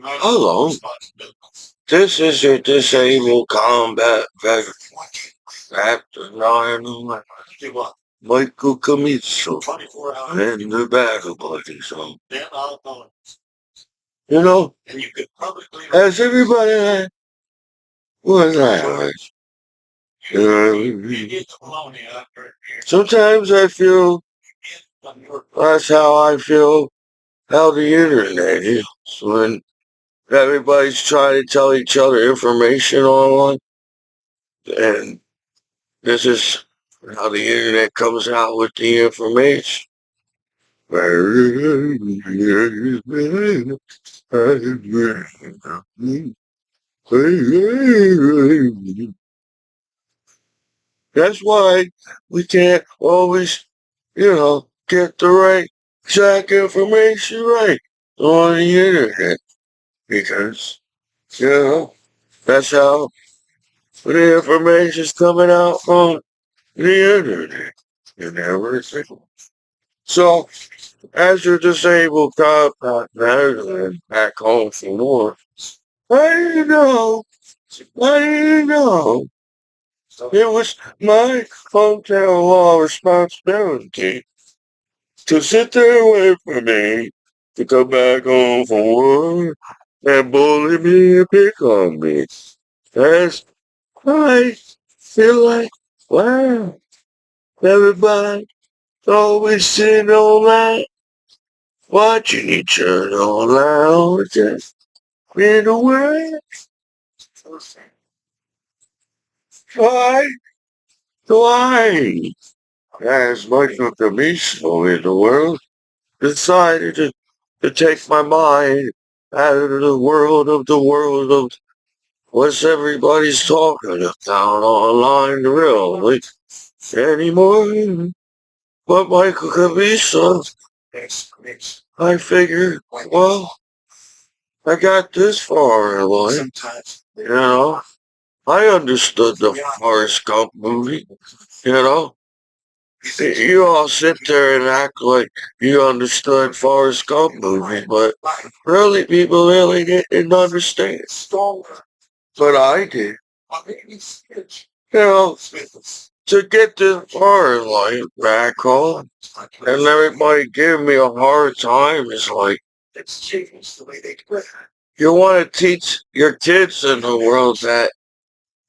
Hello, this is your disabled combat veteran, Captain 911, Michael Commiso, and the battle buddy. So, you know, as everybody was like, sometimes I feel that's how I feel how the internet is when everybody's trying to tell each other information online, and this is how the internet comes out with the information. That's why we can't always, get the right exact information right on the internet. Because, that's how the information's coming out on the internet and everything. So, as your disabled cop veteran back home from war, I know, I know, it was my hometown law responsibility to sit there and wait for me to come back home from war and bully me and pick on me. As I feel like, wow, everybody always sitting online, watching each other online, just in a way. Why? Why? As much of the Commiso in the world decided to take my mind out of the world of what's everybody's talking about online really anymore. But Michael Commiso, I figured, well, I got this far in life, you know. I understood the Forrest Gump movie, you know. You all sit there and act like you understood Forrest Gump movie, but really people really didn't understand. But I did. You know, to get this far in life back home, and everybody giving me a hard time is like, you want to teach your kids in the world that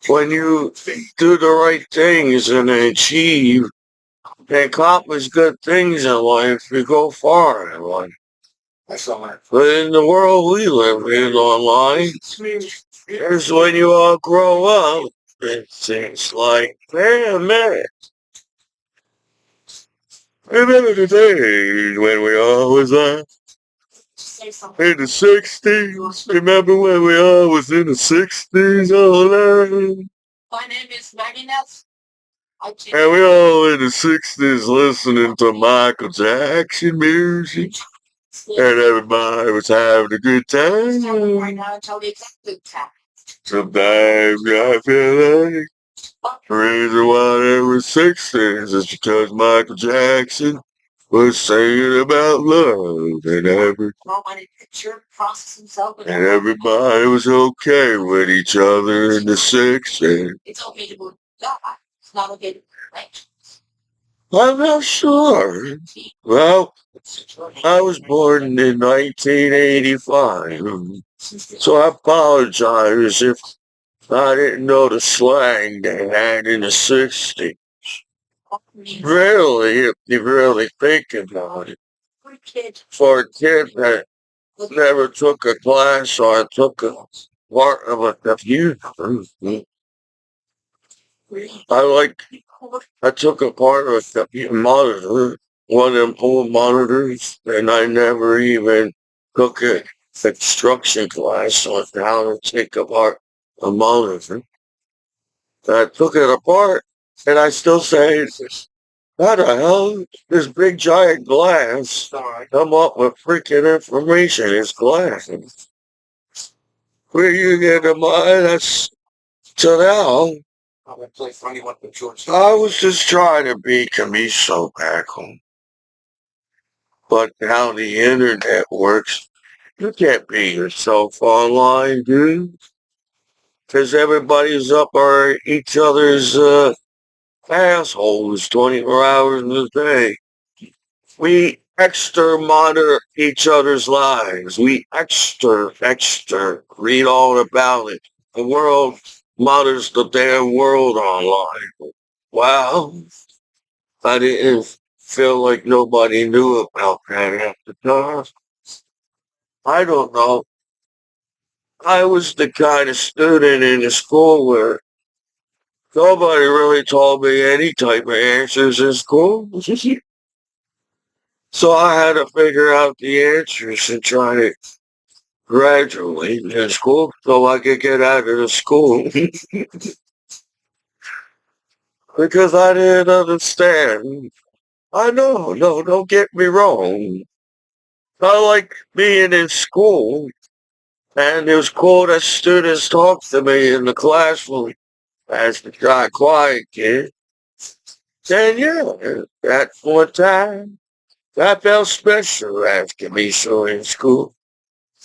when you do the right things and achieve and accomplish good things in life, you go far in life. But in the world we live in online, here's when you all grow up. It seems like, man, remember the days when we all was in the 60s? Remember when we all was in the 60s? Oh, and we all in the 60s listening to Michael Jackson music. And everybody was having a good time. Sometimes I feel like the reason why there were 60s is because Michael Jackson was singing about love and everybody was okay with each other in the 60s. I'm not sure. Well, I was born in 1985, so I apologize if I didn't know the slang they had in the 60s. Really, if you really think about it. For a kid that never took a class or took a part of a computer, I like I took a part of a computer monitor, one of them old monitors, and I never even took a instruction class on how to take apart a monitor. I took it apart, and I still say, how the hell this big giant glass come up with freaking information? It's glass. Where you get the money? That's to now. I was just trying to be Commiso back home. But how the internet works You can't be yourself online, dude. Because everybody's up our each other's assholes 24 hours in a day. We extra monitor each other's lives. We extra read all about it. The world monitors the damn world online. Wow. I didn't feel like nobody knew about that at the time. I don't know. I was the kind of student in the school where nobody really told me any type of answers in school. So I had to figure out the answers and try to graduate in school so I could get out of the school because I didn't understand. I know, no, don't get me wrong. I like being in school, and it was cool that students talked to me in the classroom as the shy, quiet kid. And yeah, that one time, I felt special as Commiso in school.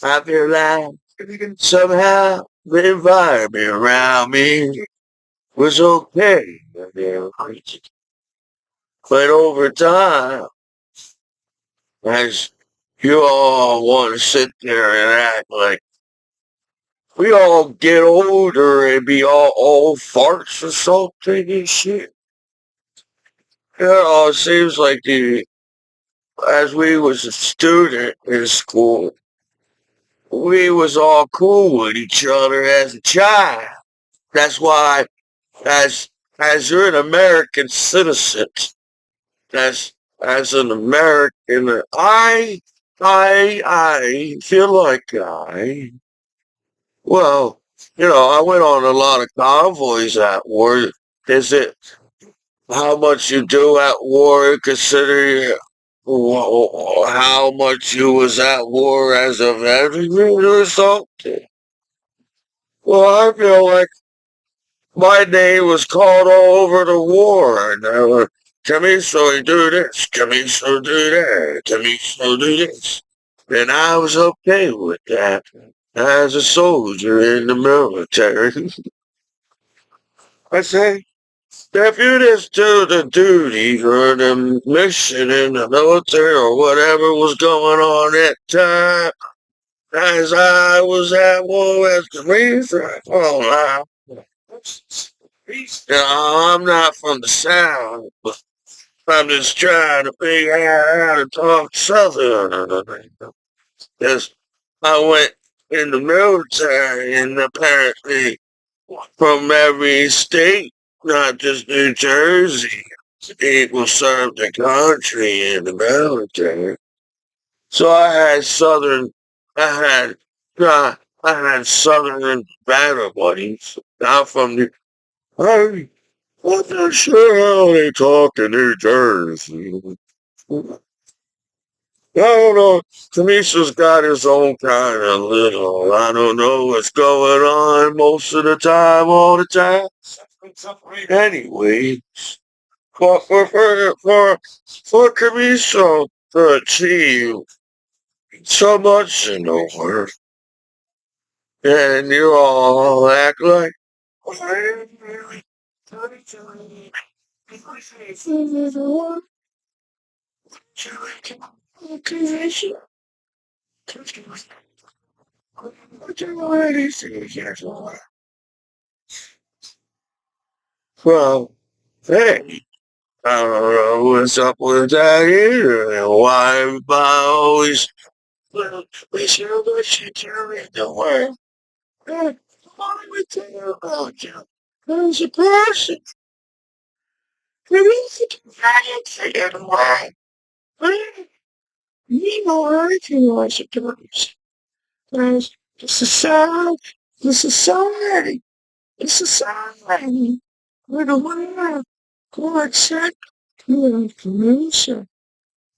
I feel like somehow the environment around me was okay. But over time, as you all want to sit there and act like we all get older and be all old farts or something and shit. It seems like as we was a student in school, we was all cool with each other as a child. That's why, as as you're an American citizen, as as an American, I feel like well, I went on a lot of convoys at war. Is it how much you do at war considering how much you was at war as a veteran or something? Well, I feel like my name was called all over the war, and Commiso do this, Commiso do that, Commiso do this. And I was okay with that as a soldier in the military. I say, if you just do the duty or the mission in the military or whatever was going on at the time, as I was at war as Commiso, oh, I'm not from the South, but I'm just trying to figure out how to talk Southern. Because I went in the military and apparently from every state, not just New Jersey, people serve the country in the military. So I had, I had Southern battle buddies. I'm from New, I wasn't sure how they talk in New Jersey. I don't know. Commissio's got his own kind of little. I don't know what's going on most of the time, all the time. Anyway, for Commisso to achieve so much in the world, and you all act like well, hey, I don't know what's up with that either, and why everybody always we so much in the world. Why we tell about you? There's a person who is a in the world. You know everything was a difference. There's the society, the society, with the world, God said, to Commiso.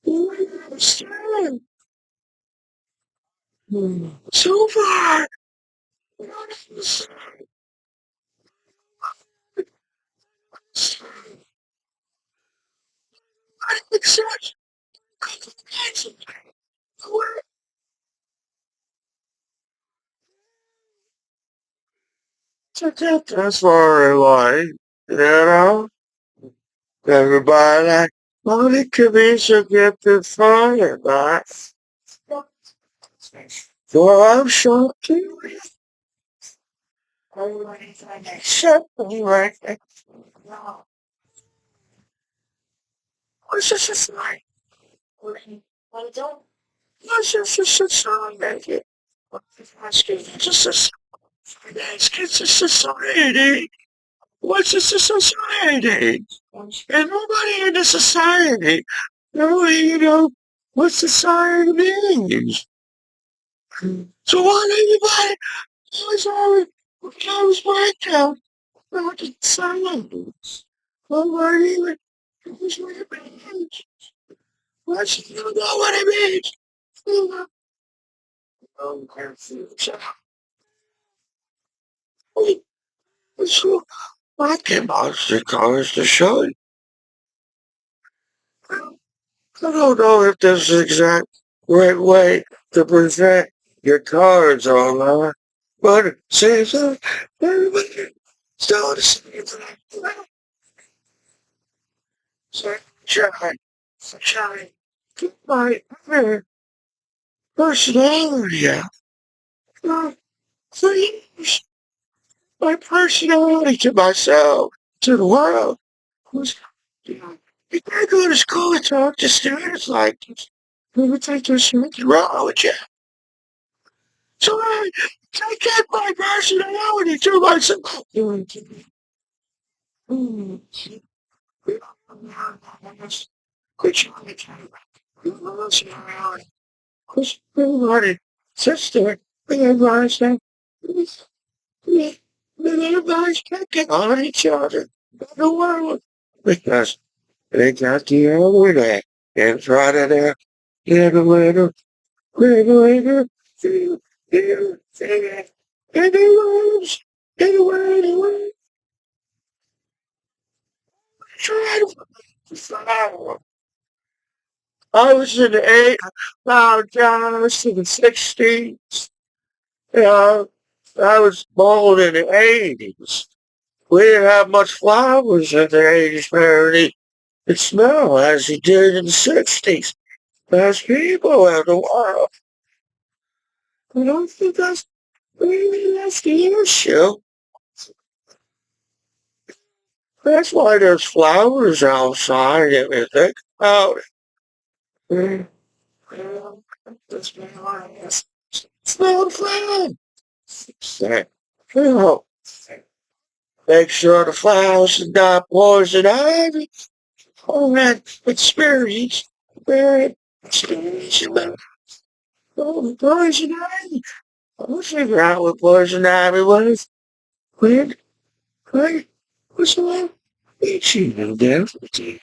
You understand? So far, I accept to get this far in life, you know? Everybody like, only Commiso get this far in life. For I'm sure curious. Something right there. What's this like? What's this song like it? Just a society. What's this a society? And nobody in the society. Nobody, what society means. So why everybody always always breakdown about the silence? Nobody even knows what it means. What's, you know what it means? You know, so I came out to college to show you. I don't know if this is the exact right way to present your cards online, but it seems that everybody still the same thing. So try, keep my personality out. Uh, So use my personality to myself, to the world. Was, you know, you can't go to school and talk to students like this. You would think there's something wrong with you. So I get my personality to myself. Because everybody sits there and everybody's saying, then everybody's picking on each other in the world. Because they got the internet in front of their little regulator, in the rooms, anyway, try to flower. I was in the eight, I was in the 60s. Yeah, I was born in the 80s. We didn't have much flowers in the 80s, Mary. It smelled as it did in the 60s. There's people in the world. I don't think that's the issue. That's why there's flowers outside if you think about it. Smell the flower. You know, make sure the flowers are not poison ivy. All that experience. Bad experience. Oh, poison ivy. I'll figure out what poison ivy was. When, what's wrong? It's even different.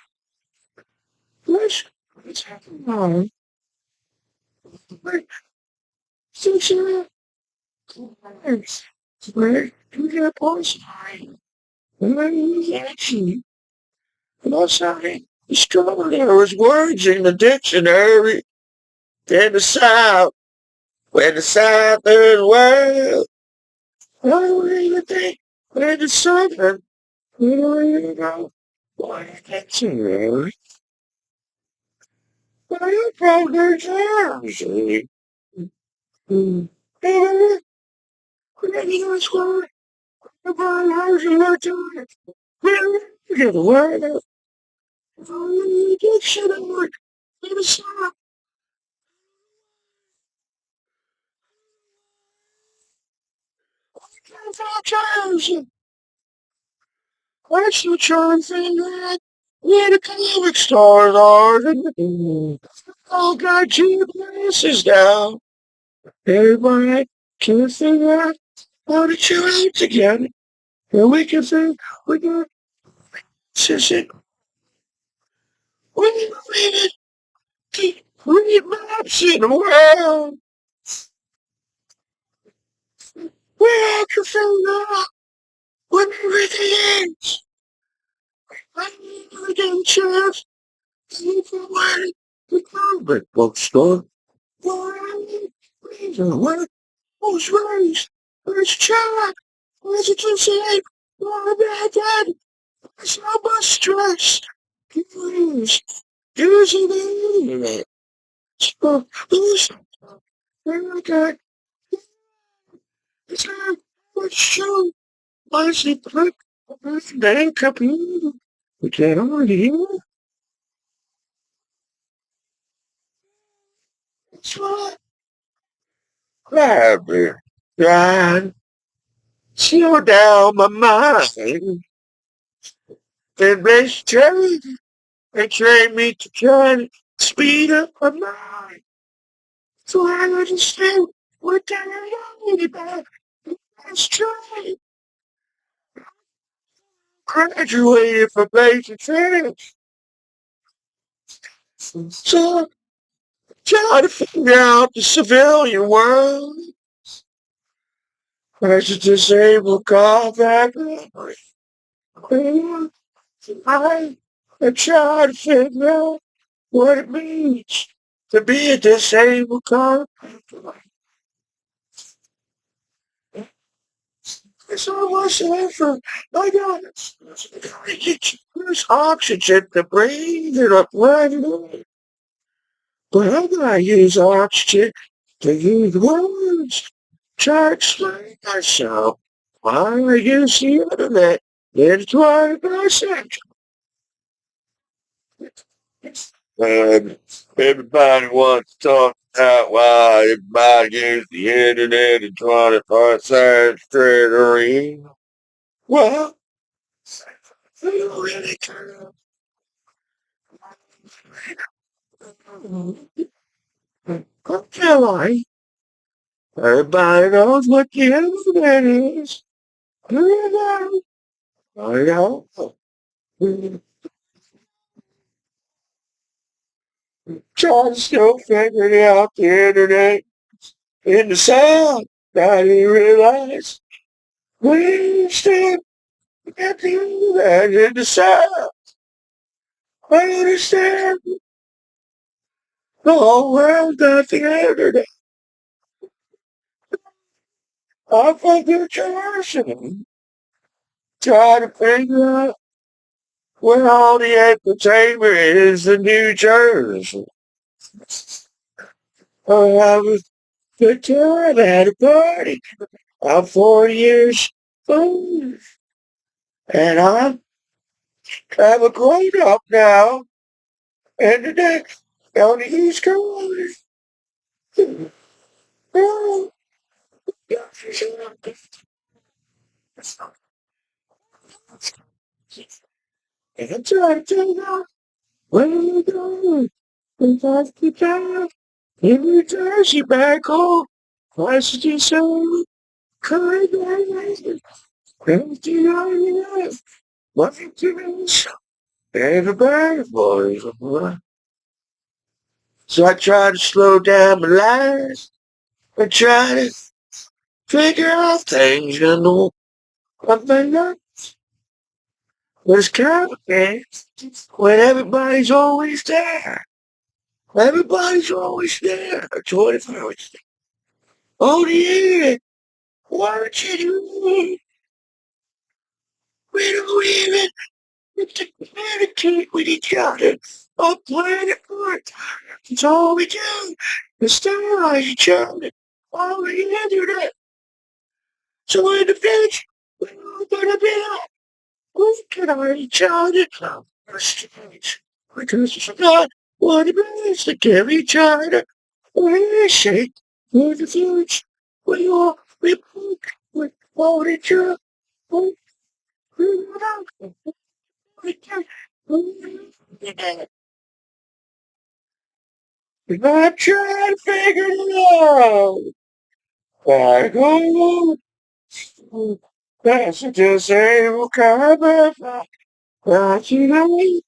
What's happening? What, social words. Where do you get poison ivy? Where do you actually? And also, discovered there was words in the dictionary in the South. When the Southern world, I don't even think when the Southern, we don't even know what it's in. But I found their Jersey. And that's why the bars are not doing it. Get the word out. The dictionary in the South. Jersey. That's the charm thing, man. Where the comic stores are. All got GPSs now. Everybody can figure out how to chill out together. And we can think, we can, sit, we can read maps in the world. We all can figure out what everything is. I never get a chance to look for where the comic book store. Where who's raised? Where's Chuck? As you can say, oh, my God, so much stress. Please, using the internet. So, please, oh my God, it's not what's true. Honestly, put that computer. We can't on here. It's what? Grab me. God, chill down my mind. And let's train. They train me to try to speed up my mind. So I understand what they're talking about. Let's try. Graduated from basic science. So try to figure out the civilian world. As a disabled callback. I try to figure out what it means to be a disabled callback. It's so much effort. I got there's oxygen to breathe and I'm running. But I'm gonna use oxygen to use words. Try to explain myself. Why I use the internet. It's 21st century. Everybody wants to talk about why everybody uses the internet in 21st century. Well, I don't really care. Until everybody knows what the internet is. I know. Trying to still figuring out the internet in the South. I didn't realize we still got the internet in the South. I understand the whole world got the internet. I think you're trying to figure out where all the entertainment is in New Jersey. I was good time. I had a party. I'm 4 years old, and I'm a grown up now. And the next on the East Coast. Oh, and I'm trying to tell you where you going. And that's the time. In New Jersey, back home. What's the same? Kind of crazy idea. What it is. And the bad boys. So I try to slow down my life. I try to figure out things, you know. But my life was complicated when everybody's always there. Everybody's always there. 24 hours. Oh, yeah. Why don't you do it? We don't even communicate with each other on planet Earth. It's all we do is sterilize each other on the internet. So in the future, we're all gonna be like, looking at each other on the streets. Because it's not what it means to give each other a shake for the future. We hold each other. I'm trying to figure it out. I go passages will come but you know,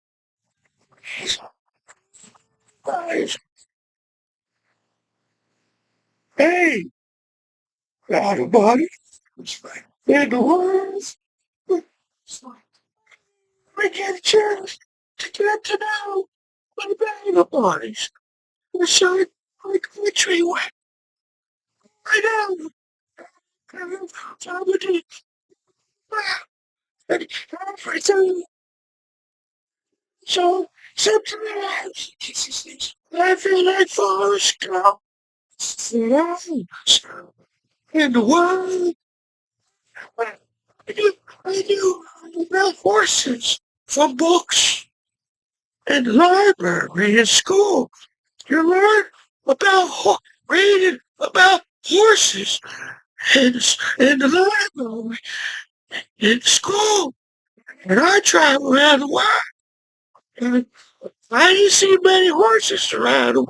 hey, everybody, in the world, we get a chance to get to know what the bodies. We're so like country right now. And everything. So sometimes I feel like Forrest Gump. In the world, I knew about horses from books in the library in school. You learn about reading about horses in the library in school. And I travel around the world. And I didn't see many horses around the world.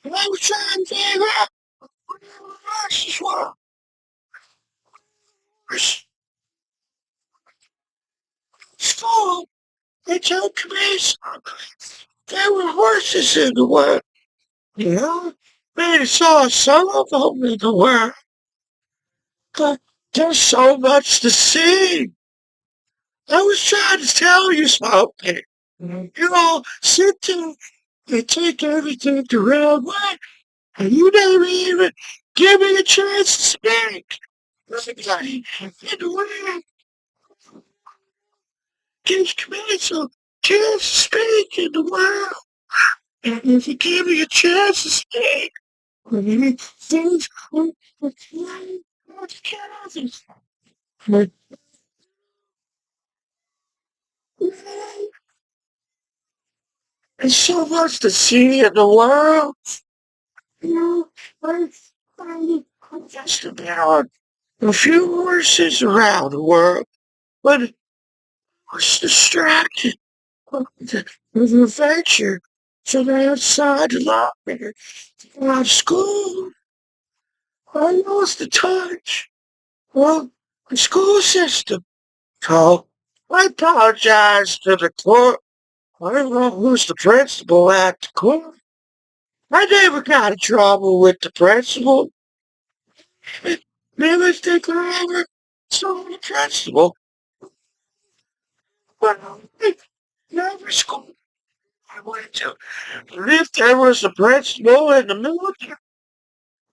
And I was trying to figure out where the horses were. School, they told Commiso there were horses in the world. Yeah, maybe saw some of them in the world. But there's so much to see. I was trying to tell you something. You all sit there and take everything the wrong way, and you never even give me a chance to speak. Everybody in the world gives Commiso a chance to speak in the world. And if you give me a chance to speak, maybe things will change. But there's so much to see in the world. You know, I'm just about a few horses around the world, but I was distracted with an adventure from outside the library. Out of school, I lost the touch. Well, the school system. So I apologize to the court. I don't know who's the principal at the court. I never got in trouble with the principal. Maybe it's the grammar. So the principal. But never school I went to. If there was a principal in the military,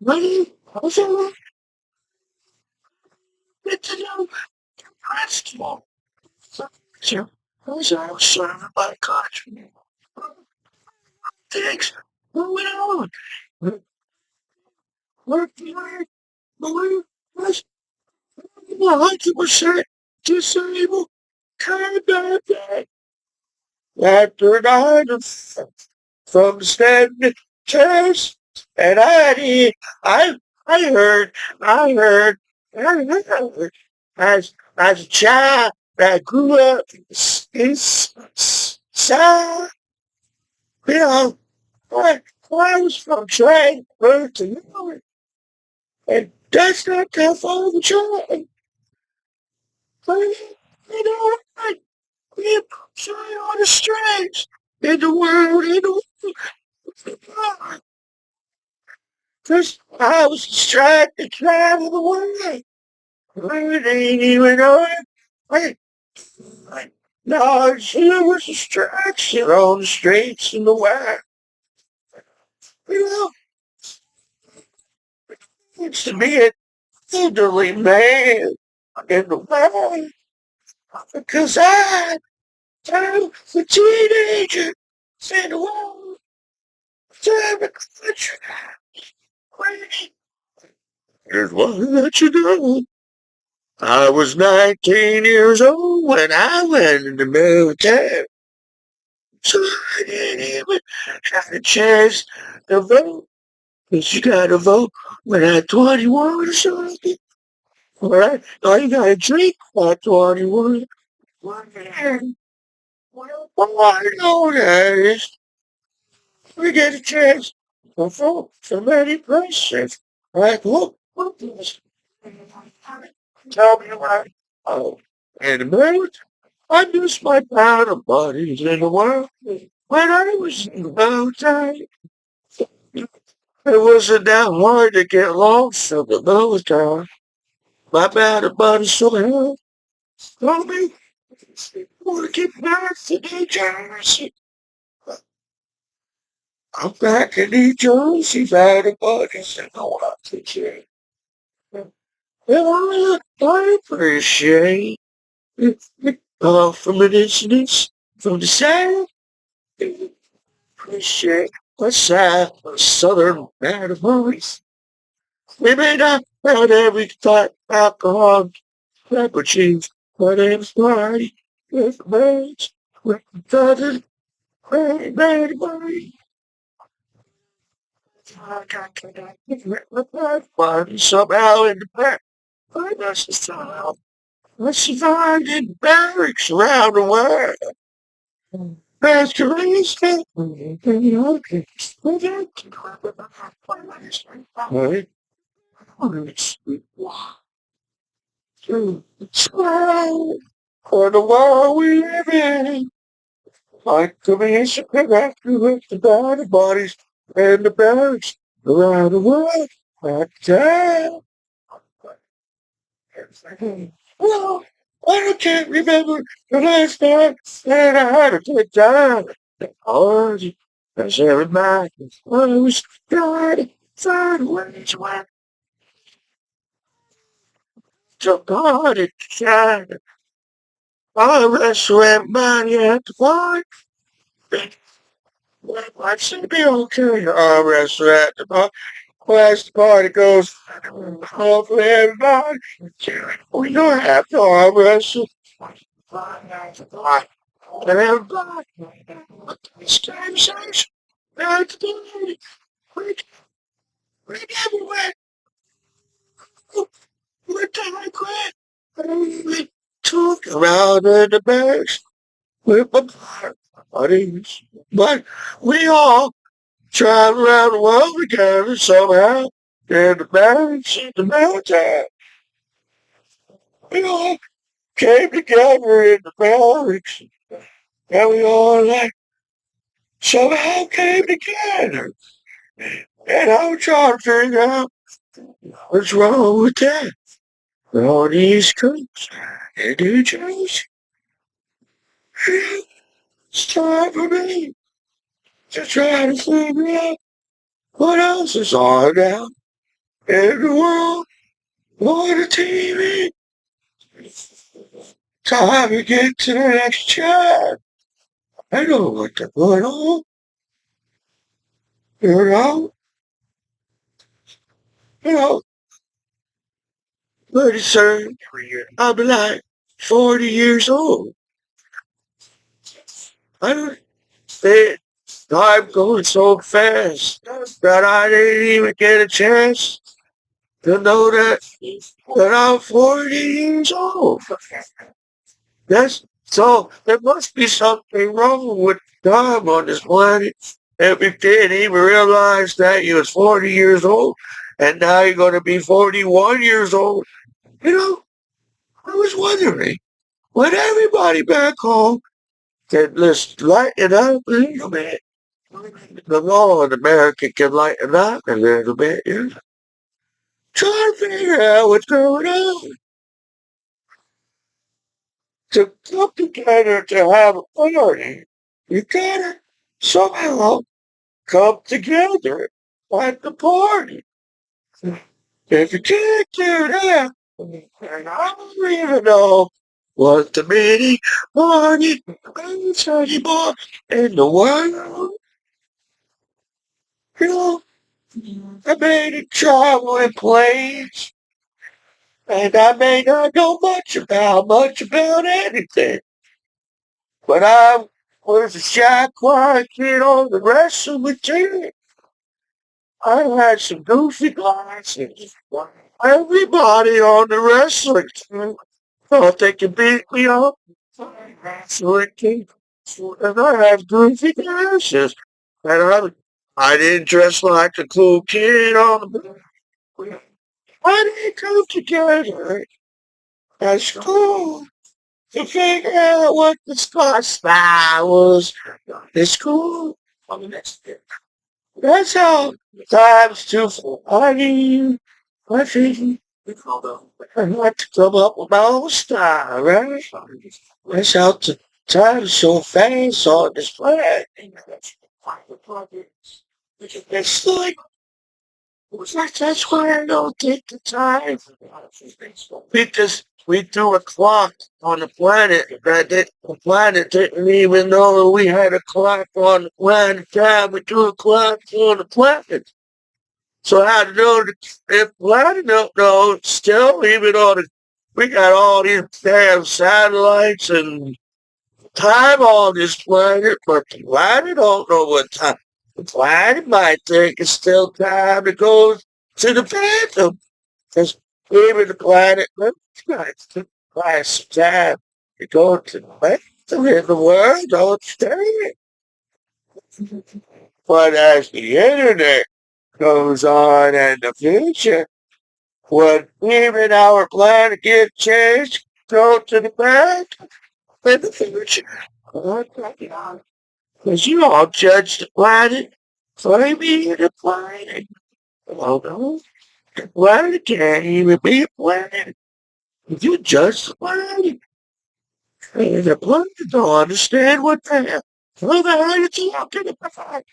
maybe I was allowed to know the principal. So I was serving my country. Things going on. Working hard, believe us, 100% disabled, combat after night from standing chairs. And I, I heard, I heard, I heard, as a child that grew up in South, you know, I was from train, birth to York, and that's not that far of a drive. But, you know, we try on the streets in the world, in the world. Cause I was distracted traveling the way. I didn't even know it. I, no, there was distraction on the streets in the world. You know, it's to be an elderly man in the world. Because I'm a teenager in the world. I'm a country. Here's what I let you know. I was 19 years old when I went in the military, so I didn't even have a chance to vote. But you gotta vote when I'm 21 or something. Alright? All you gotta drink by 21. Man, well, I know that is. We get a chance to vote for many places. Like, what is Tell me why. Oh, in a minute. I miss my powder buddies in the world. When I was in the military, it wasn't that hard to get lost in the military. My powder buddies so hell told me, want to get back to New Jersey. I'm back in New Jersey, powder buddies, and I want to change. I appreciate it. From a distance, from the south, appreciate what's southern bad of voice. We may not have every type alcohol, pepper cheese, but it's party with mates, with the southern bad boy. But somehow in the back, I must have somehow I survived in barracks around the world. Masquerade. For the world we live in, like Commiso connect with the body bodies and the barracks around the world. Back down. Well, can't remember the last time that I had a good time. Oh, as every night I was trying to find ways where to party to shine. I restaurant money at the bar. I should be okay. I restaurant at the bar. As the party goes, hopefully everybody. We don't have to arm wrestle. And everybody. Same size. That's the quick, quick everywhere. What time I quit? We took around in the bags with my buddies. But we all traveled around the world together somehow. In the bags, in the mountain. We all came together in the barracks. And we all like somehow came together. And I'm trying to figure out what's wrong with that. All these cooks and New Jersey. It's time for me to try to figure out what else is on now in the world on the TV. Time to get to the next chat. I know what they're going on. You know, you know, pretty soon I'll be like 40 years old. I don't think time going so fast that I didn't even get a chance to know that I'm 40 years old. That's so there must be something wrong with time on this planet. If you didn't even realize that you was 40 years old and now you're gonna be 41 years old. You know, I was wondering, when everybody back home can just lighten up a little bit. The law in America can lighten up a little bit, you know. Try to figure out what's going on. To come together to have a party, you gotta somehow come together at the party. If you can't do that, and I don't even know what the meaning party is anymore in the world. You know, I made it travel in planes, and I may not know much about anything, but I was a shy, quiet kid on the wrestling team. I had some goofy glasses. Everybody on the wrestling team thought they could beat me up. Wrestling team. And I have goofy glasses. And I didn't dress like a cool kid on the. I didn't come together as cool to figure out what the style was. It's cool. That's how times too funny. I think I like to come up with my own style, right? That's how time's so fast on this planet. It's like That's why I don't take the time. We threw a clock on the planet the planet didn't even know we had a clock on the planet. Yeah, we threw a clock on the planet. So how to know if planet don't know still even on the we got all these damn satellites and time on this planet, but the planet don't know what time. The planet might think it's still time to go to the bathroom. Because even the planet looks like some time to go to the bathroom in the world, don't stay. But as the internet goes on in the future, when even our planet gets changed, go to the bathroom in the future. Because you all judge the planet for being a planet. Well, no, the planet can't even be a planet. If you judge the planet, and the planet don't understand what the hell you talking about.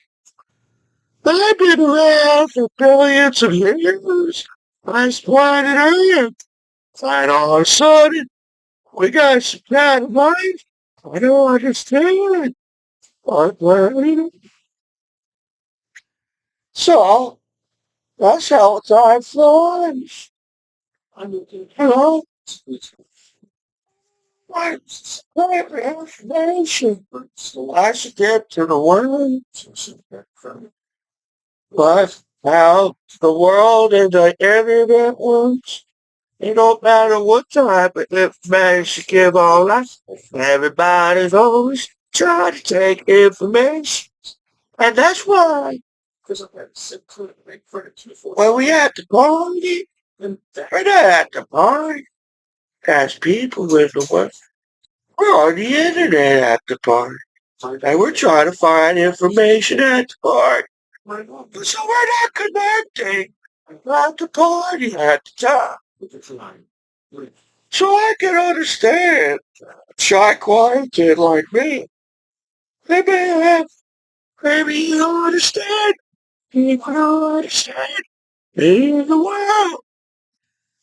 I've been around for billions of years. I planet Earth. And all of a sudden, we got some kind of life. I don't understand. Our planet. So, that's how time flies. You know, what information. I should get to the world. But how the world and the internet works, it don't matter what type of information you give all that. Everybody's always trying to take information. And that's why when we at the party, we're not at the party as people in the world. We're on the internet at the party. And we're trying to find information at the party. So we're not connecting at the party at the time. So I can understand shy quiet kid like me. Maybe maybe you don't understand. You don't understand in the world.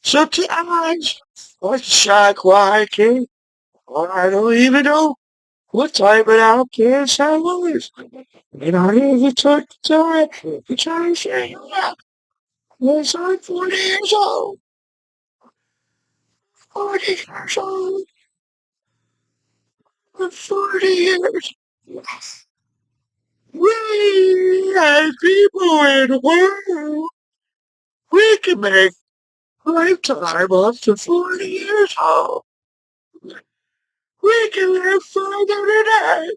Sometimes I'm a shy quiet kid. I don't even know what type of outcast I was. And I even took the time to try to say, yeah, yes, I'm 40 years old. 40 years old. For 40 years. We as people in the world, we can make lifetime up to 40 years old. We can live further than that.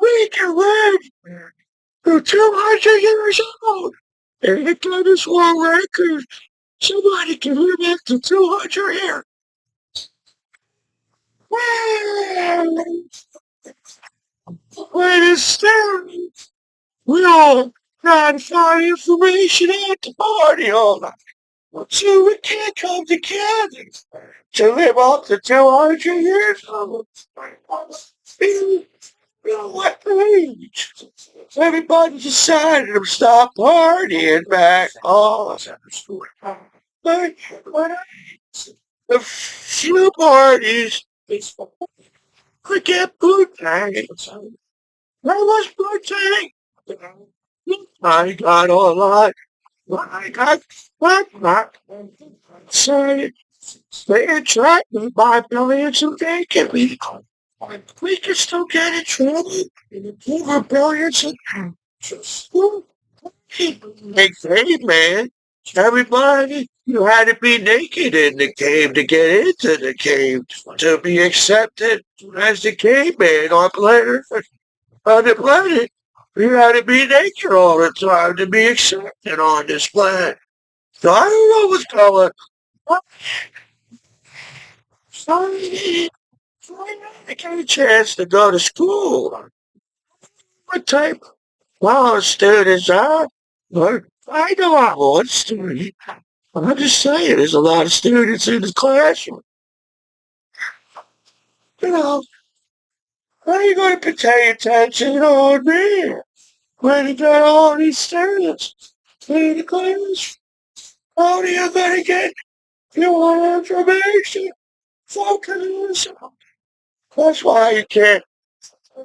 We can live to 200 years old. And it got us world record. Somebody can live up to 200 years. Well, but instead, we all try to find information at the party all night. So we can't come together to live up to 200 years old. You know what age? Everybody decided to stop partying back. Oh, but the few parties could get boot tags. There was boot tag. I got all right. I got what? Say, they attract me by billions of naked people. We can still get in trouble over billions of Hey, hey, man. Everybody, you had to be naked in the cave to get into the cave to be accepted as the caveman on the planet. You had to be naked all the time to be accepted on this planet. So I don't know what's going on. Sorry, I get a chance to go to school. What type of students are? But I know I'm one student. I'm just saying, there's a lot of students in the classroom. You know, how are you going to pay attention on me? When you got all these students in the class, how do you gonna get your information? Focus. That's why you can't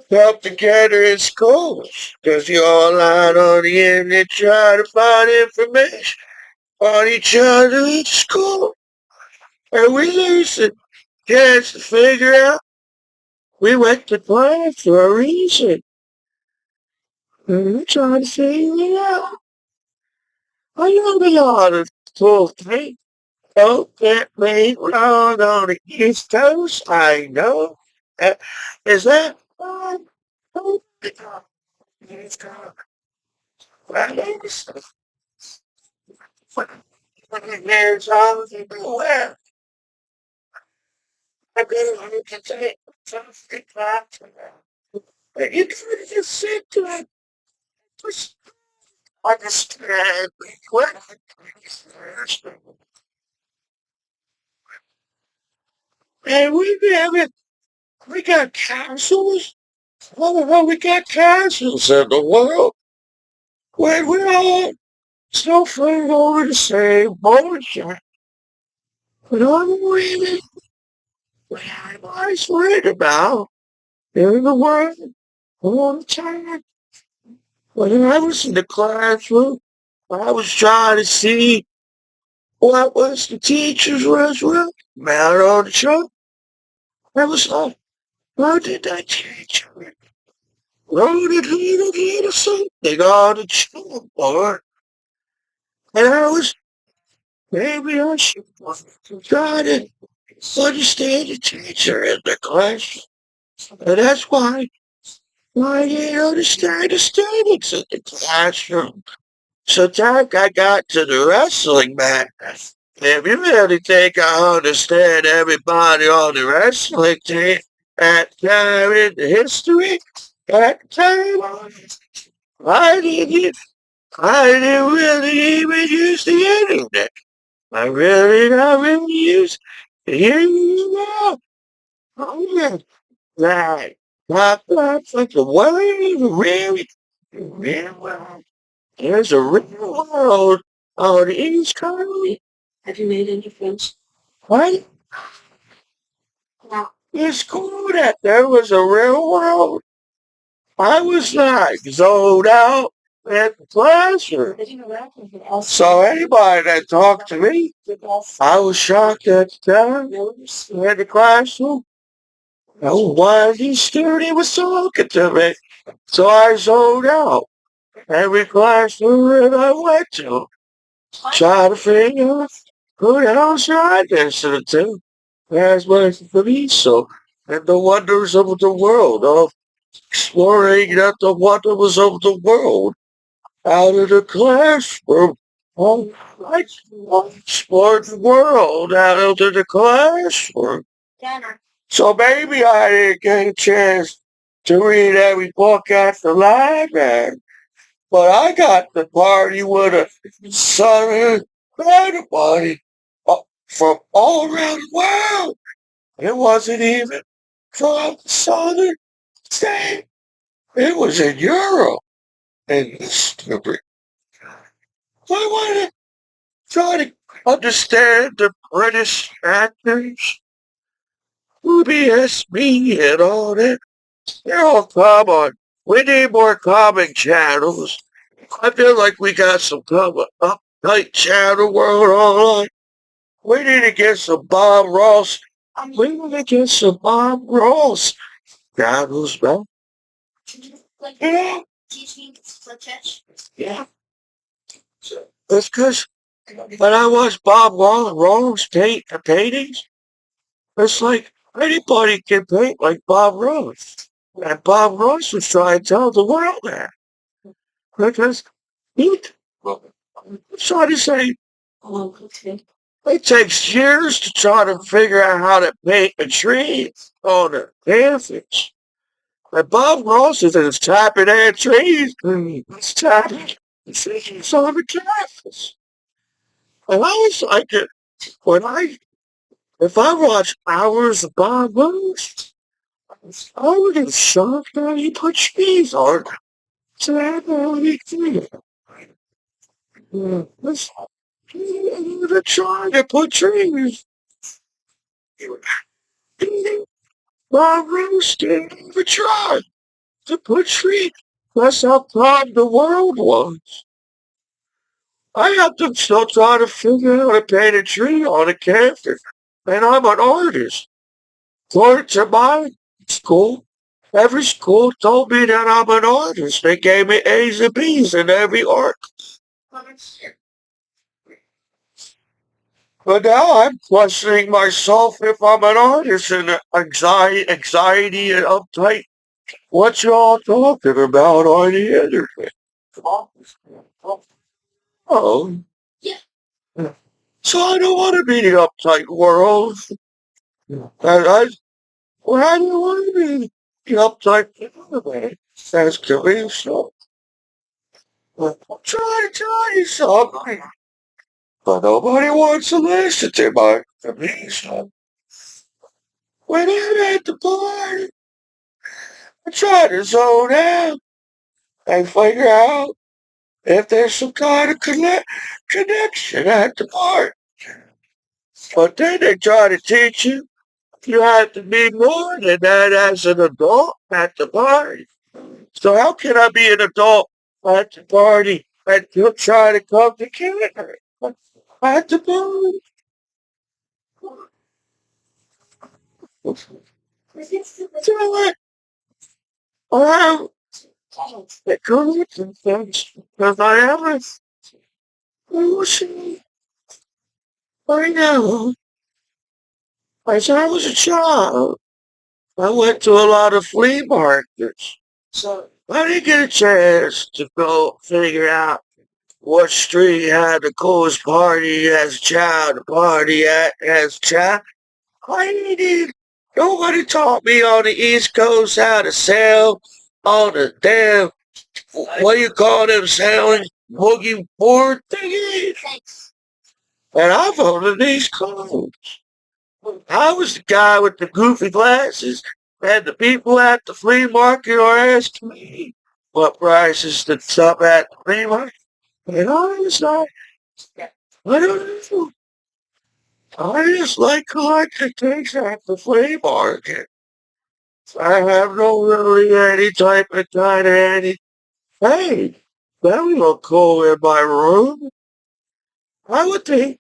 help together in schools. Because you're all out on the internet trying to find information on each other in school. And we lose the chance to figure out we went to class for a reason. And we're trying to figure it out. I know a lot of cool things. Don't get me wrong on the East Coast. I know. Uh, is that fun? Oh, it's called Fridays. There's all people there. I really need to take something back to that. But you can just sit there and just understand what and we got castles. Oh, we got castles in the world. When we're all still fighting over the same bullshit. But I'm really what I'm always worried about in the world all the time. When I was in the classroom, I was trying to see what was the teacher's restroom. Man on the show. I was like, how did that teacher wrote a little something on the chalkboard? And I was, maybe I should try to understand the teacher in the class. And that's why I didn't understand the students in the classroom. So time I got to the wrestling match. If you really think I understand everybody on the wrestling team at time in the history, at time, I didn't, I didn't really even use the internet. I really not really use the internet. Oh, yeah, that, that's like the world, really, really well. There's a real world on the East Coast. Have you made any friends? What? It's cool that there was a real world. I was like zoned out at the classroom. So anybody that talked to me, I was shocked at the time at the classroom. Oh, why these student was talking to me. So I zoned out every classroom that I went to. Try to figure out who the hell should I listen to? As was Commiso and the wonders of the world, of exploring at the wonders of the world out of the classroom. Oh, I explore the world out of the classroom. So maybe I didn't get a chance to read every book at the library. But I got the party with a southern everybody from all around the world. It wasn't even from the southern state. It was in Europe. And this stupid. I want to try to understand the British actors, BSB and all that. They're all common. We need more comic channels. I feel like we got some cover uptight channel world online. We need to get some Bob Ross. We need to get some Bob Ross channels, man. Yeah. Yeah. It's because when I watch Bob Ross paintings, it's like anybody can paint like Bob Ross. And Bob Ross was trying to tell the world that. Because he trying to say it takes years to try to figure out how to paint a tree on a canvas. And Bob Ross is just tapping at trees. He's tapping trees on the canvas. And I was like, when if I watch hours of Bob Ross, I would get shocked that he put trees on. So I'm only let's try to put trees. My roasted the try to put trees. That's how proud the world was. I have to still try to figure out how to paint a tree on a canvas. And I'm an artist. According to my school, every school told me that I'm an artist. They gave me A's and B's in every art. But now I'm questioning myself if I'm an artist and anxiety and uptight. What y'all talking about on the internet? Oh, so I don't want to be the uptight world. I Why do you want to be the uptight world? Says Commiso. I'm trying to tell you something, but nobody wants to listen to my Commiso. When I'm at the party, I try to zone out and figure out if there's some kind of connection at the party. But then they try to teach you you have to be more than that as an adult at the party. So how can I be an adult at the party and you try to come together at the party? So I the correction things because I am a emotion. I know. As I was a child, I went to a lot of flea markets. So I didn't get a chance to go figure out what street had the coolest party as a child to party at as a child. I did. Nobody taught me on the East Coast how to sail on the damn, what do you call them sailing boogie board thingies? And I voted these clothes. I was the guy with the goofy glasses, and the people at the flea market are asking me what prices to stop at the flea market. And I was like, I don't know. I just like collecting things at the flea market. I have no really any type of kind of any. Hey, that would look cool in my room. I would think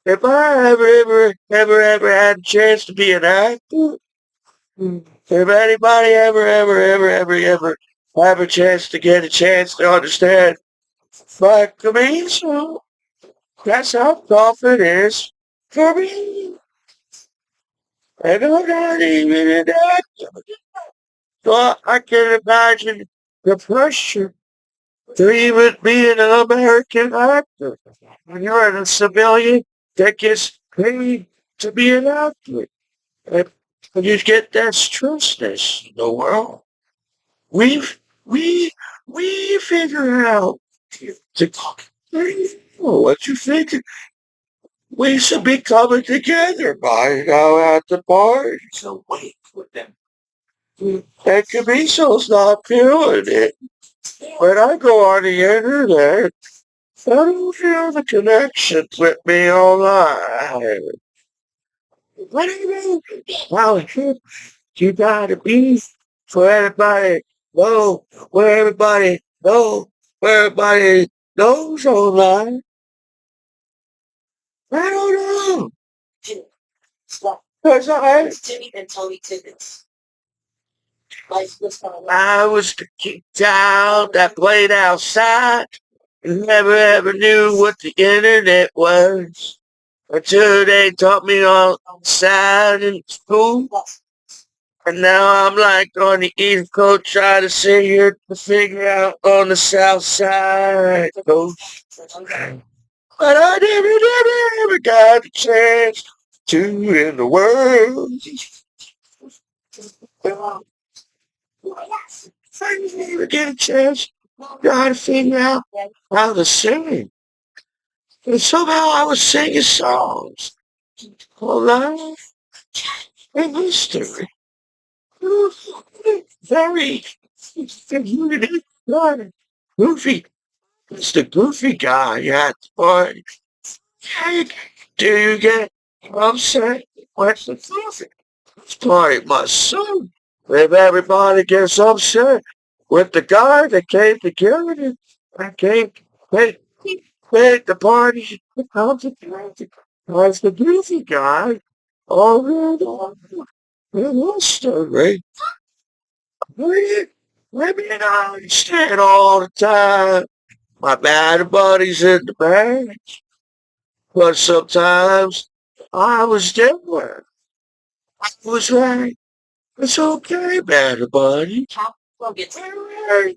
if I ever had a chance to be an actor, if anybody ever have a chance to get a chance to understand my Commiso, that's how tough it is for me. And I'm not even an actor. So I can imagine the pressure to even be an American actor. When you're a civilian that gets paid to be an actor. And you get that stressness in the world. We've we figure out to what you think we should be coming together by now at the party. So wait for them. And Camiso's not feeling it. When I go on the internet, I don't feel the connection with me online. What do you mean? Well, you gotta be for everybody know where everybody knows online. I don't know. Because I was the kid child that played outside and never ever knew what the internet was until they taught me on side in school. And now I'm like on the East Coast trying to sit here to figure out on the South Side coast. But I never got a chance to in the world. I never get a chance to figure out how to sing. And somehow I was singing songs called Life and History. Very unique. guy, Goofy, it's the goofy guy at the party. Hey, do you get upset when the goofy party must soon? If everybody gets upset with the guy that came to kill you, I came, make, make the party come together. As the goofy guy, all in history. Let me understand all the time. My bad buddies in the band, but sometimes I was different. I was right. It's okay, bad buddy. Hey,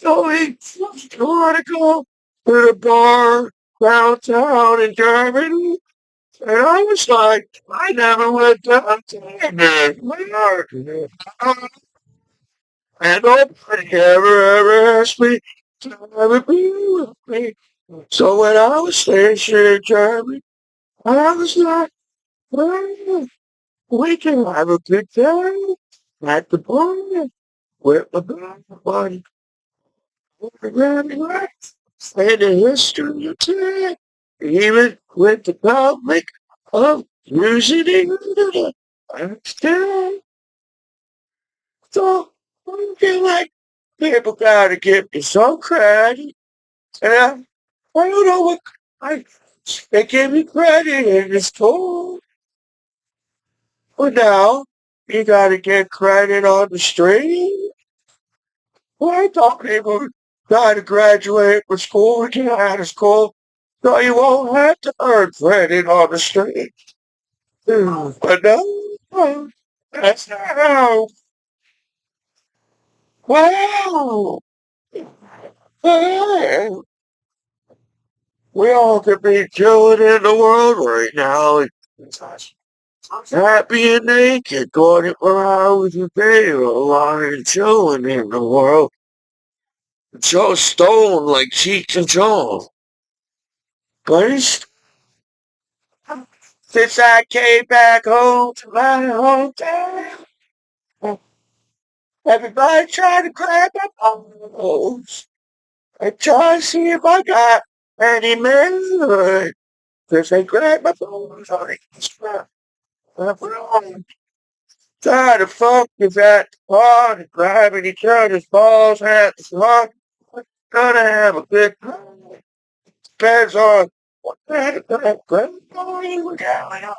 going, you wanna go to the bar downtown in Germany? And I was like, I never went downtown. Man. And nobody ever asked me to ever be with me. So when I was stationed in Germany, I was like, well, we can have a good time at the bar with my buddy. And the history of time, even with the public of using the internet. I'm still so I feel like people gotta give me some credit. And I don't know what I they give me credit in this school. But now you gotta get credit on the street. Well, I thought people gotta graduate from school and get out of school. So you won't have to earn credit on the street. But no, that's not how. Wow. Wow. We all could be chilling in the world right now. Happy and naked, going for hours a day, lying chilling in the world. So stoned like Cheech and Chong. But it's, since I came back home to my hometown, everybody trying to grab my balls. I try to see if I got any men. Cause they grabbed my balls on the tired of fuck is at the party, grabbing each other's balls at the party. Gonna have a good time. Depends on what kind of great party we're going on.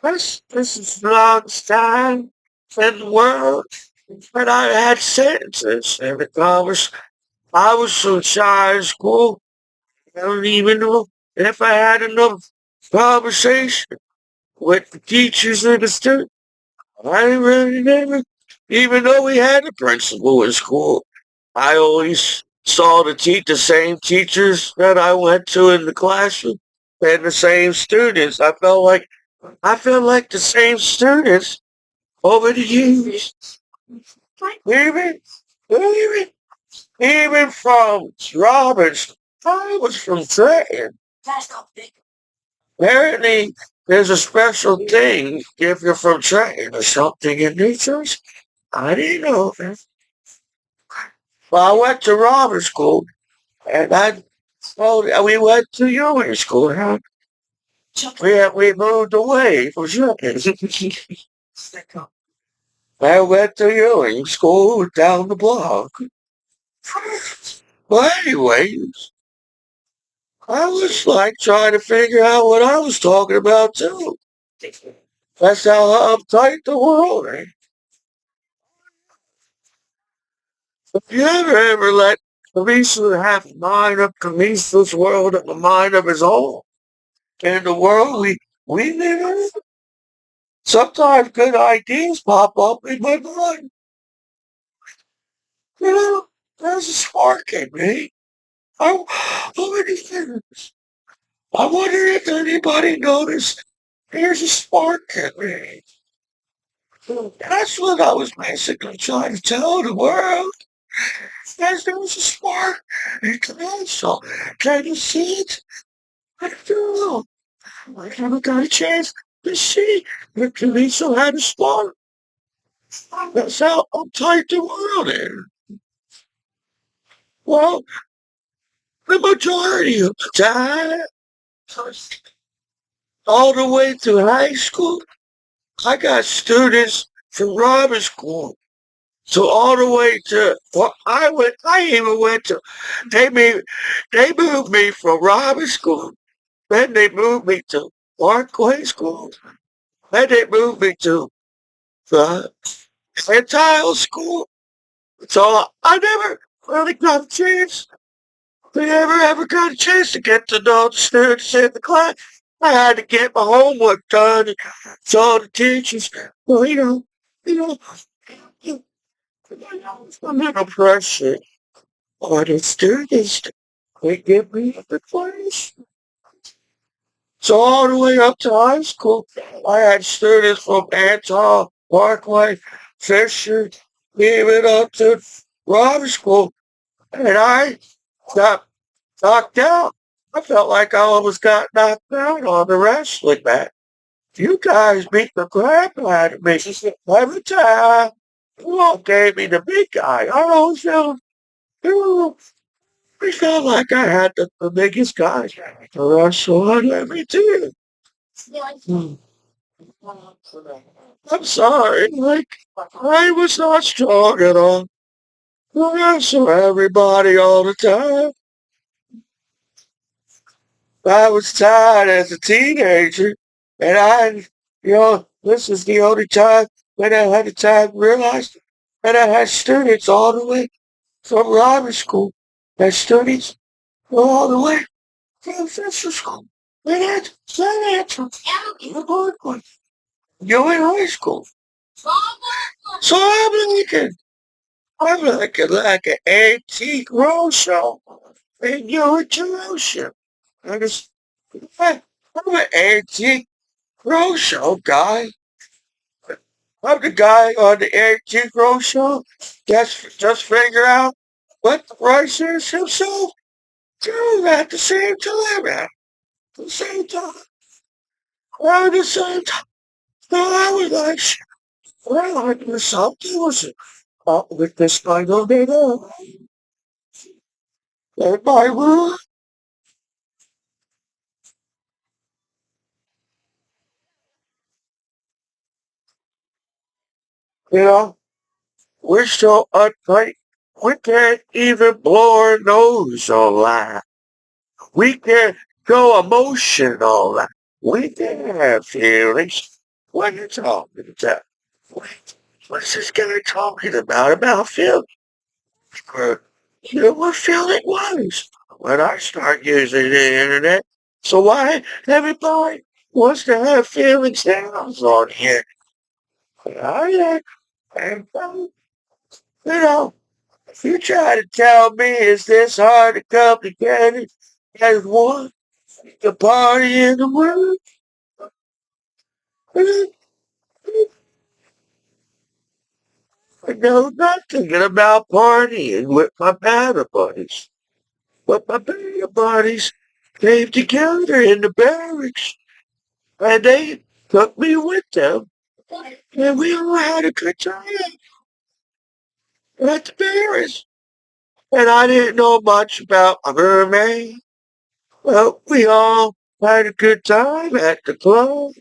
This is the longest time in the world when I had sentences in the conversation. I was so shy in school, I don't even know if I had enough conversation with the teachers and the students. I really never, even though we had a principal in school, I always saw the same teachers that I went to in the classroom and the same students. I felt like the same students over the years. Even, even, even from Roberts, I was from Trenton. Apparently, there's a special thing if you're from Trenton or something in New Jersey. I didn't know that. Well, I went to Robert School, and we went to Ewing School. Huh? We moved away from Trenton. I went to Ewing School down the block. But anyways, I was like trying to figure out what I was talking about too. That's how uptight the world is. If you ever let Commiso have a mind of Commiso's world and a mind of his own, in the world we live in, sometimes good ideas pop up in my mind. You know, there's a spark in me. How many things? I wonder if anybody noticed there's a spark in me. That's what I was basically trying to tell the world. Yes, there was a spark in Commiso. Can you see it? I do. I haven't got a chance to see the Commiso had a spawn. That's how uptight the world is. Well, the majority of the time, all the way through high school, I got students from Robert School. So all the way to well, I even went to they made they moved me from Robert School. Then they moved me to Parkway School. Then they moved me to the Gentile School. So I never really got a chance. I never ever got a chance to get to know the students in the class. I had to get my homework done and saw the teachers. Well, you know, a little pressure on the students. They give me the class. So all the way up to high school, I had students from Anton, Parkway, Fisher, even up to Robert School, and I got knocked out. I felt like I almost got knocked out on the wrestling mat. You guys beat the crap out of me every time. You all gave me the big guy. I always felt, I felt like I had the biggest guy to wrestle on every team. Hmm. I'm sorry, like, I was not strong at all. I wrestle everybody all the time. I was tired as a teenager, and this is the only time when I had the time to realize that I had students all the way from Robert School, and students all the way from Fisher School. And that's the hard. You're in high school. So I'm like an antique roadshow, and you're a Jerusalem. I just, I'm an antique roadshow guy. I'm the guy on the antique roadshow. Just figure out what the price is himself. Do at the same time, at the same time, at the same time. So I was like, well, I knew something was up with this kind of data. And my room, you know, we're so uptight. We can't even blow our nose all that. We can't go emotional. We can't have feelings. What are you talking about? What's this guy talking about? About feelings? Or, what feeling was when I start using the internet. So why everybody wants to have feelings now on here? I am, if you try to tell me is this hard to complicated as one, the party in the world, I know nothing about partying with my band buddies. But my band buddies came together in the barracks, and they took me with them, and we all had a good time at the barracks. And I didn't know much about a mermaid. Well, we all had a good time at the club.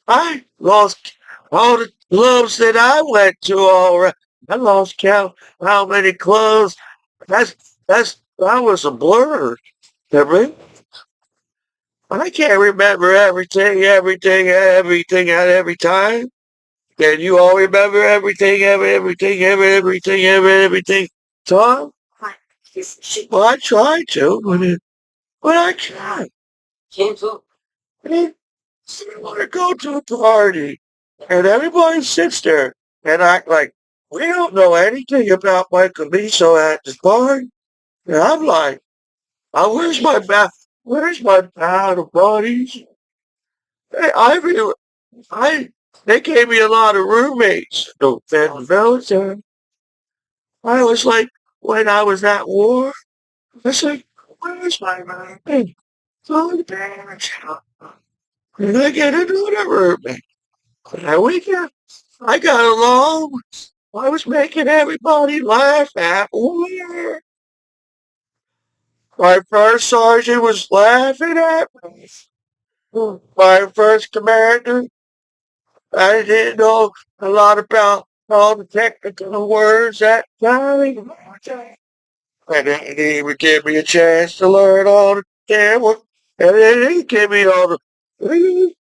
I lost all the clubs that I went to already. I lost count how many clubs. That was a blur to me. I can't remember everything at every time. Can you all remember everything, Tom? Well, I try to, but I can't. I want to go to a party, and everybody sits there and act like we don't know anything about my Commiso at the party. And I'm like, where's my pad of buddies? Hey, I, they gave me a lot of roommates. The military. I was like, when I was at war, I was like, where's my roommate? So embarrassed. And I get into the room. And I got along. I was making everybody laugh at work. My first sergeant was laughing at me. My first commander, I didn't know a lot about all the technical words at time. And they didn't even give me a chance to learn all the damn words. And they didn't give me all the... They didn't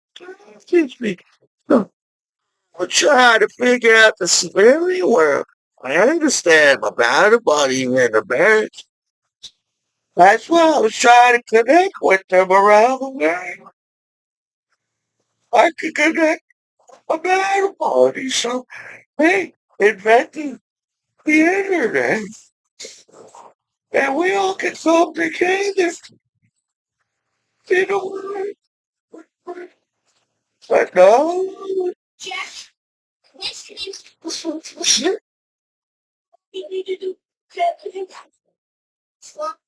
teach me. I'm trying to figure out the civilian world. I understand my battle buddy in the barracks. That's why I was trying to connect with them around the world. I could connect a battle buddy, so they invented the internet, and we all can come together in a way. But no,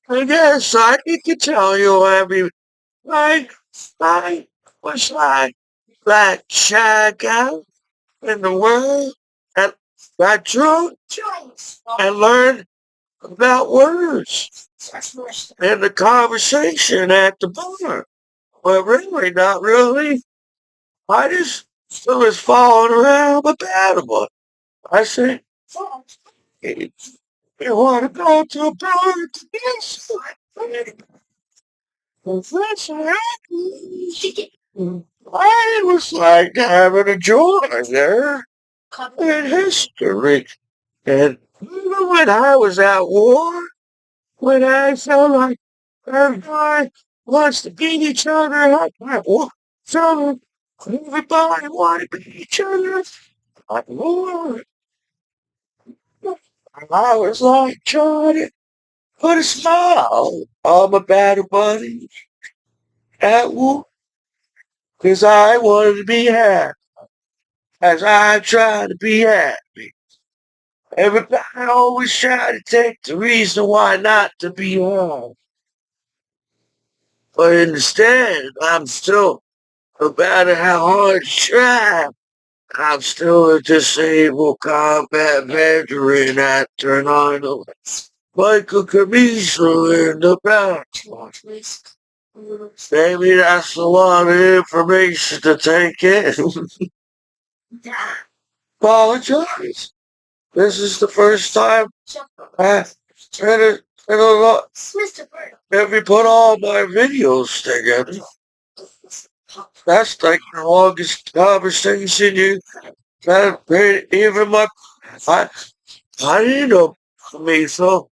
I guess I can tell you every like I was like that shy guy in the world and got drunk and learned about words in the conversation at the bar. But really, not really. I just was falling around the battle. I said, "Hey, you want to go to a bar? Yes. Professor, I was like having a joy there in history. And even when I was at war, when I felt like everybody wants to beat each other up at war, so everybody wanted to beat each other at war. And I was like trying to put a smile on my battle buddy at war, 'cause I wanted to be happy, as I tried to be happy. Everybody always try to take the reason why not to be happy. But instead, I'm still, no matter how hard you try, I'm still a disabled combat veteran after 9/11. Michael Commiso in the back. Maybe that's a lot of information to take in. Apologize. This is the first time I've in a lot. If you put all my videos together, that's like the longest conversation you had. Even I, I didn't know Commiso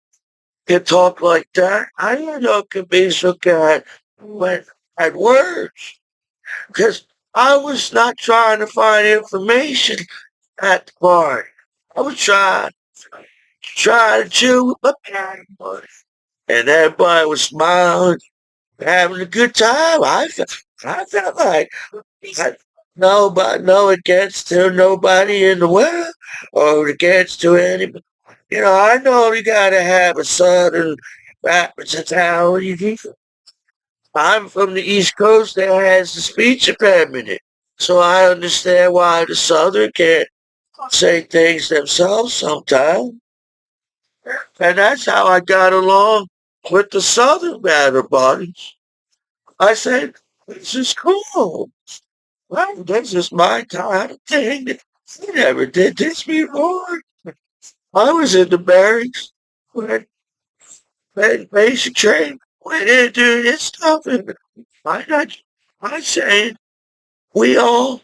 could talk like that. I didn't know Commiso could went at words, because I was not trying to find information at the party. I was trying to chill with my parents, and everybody was smiling, having a good time. I felt like I, nobody, no against to nobody in the world or against to anybody. I know you gotta have a southern representation. I'm from the East Coast that has the speech impediment, so I understand why the Southern can't say things themselves sometimes. And that's how I got along with the Southern battle buddies. I said, this is cool. Well, this is my kind of thing. I never did this before. I was in the barracks when basic training. We didn't do this stuff. And I not, I'm saying we all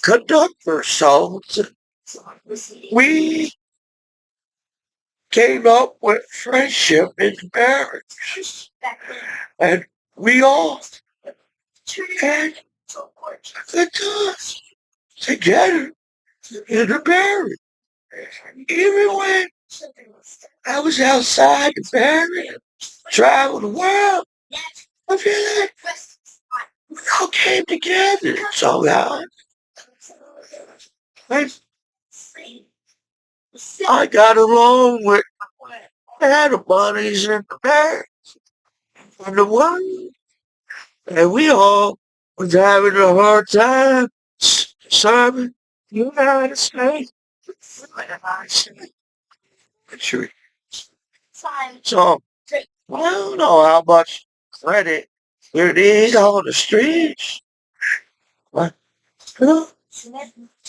conduct ourselves. We came up with friendship in the barracks. And we all had a good time together in the barracks. Even when I was outside the barracks, traveling the world, I feel like we all came together somehow. And I got along with battle buddies in the barracks in the world. And we all was having a hard time serving the United States. Sure. So, I don't know how much credit you need on the streets. But, you know,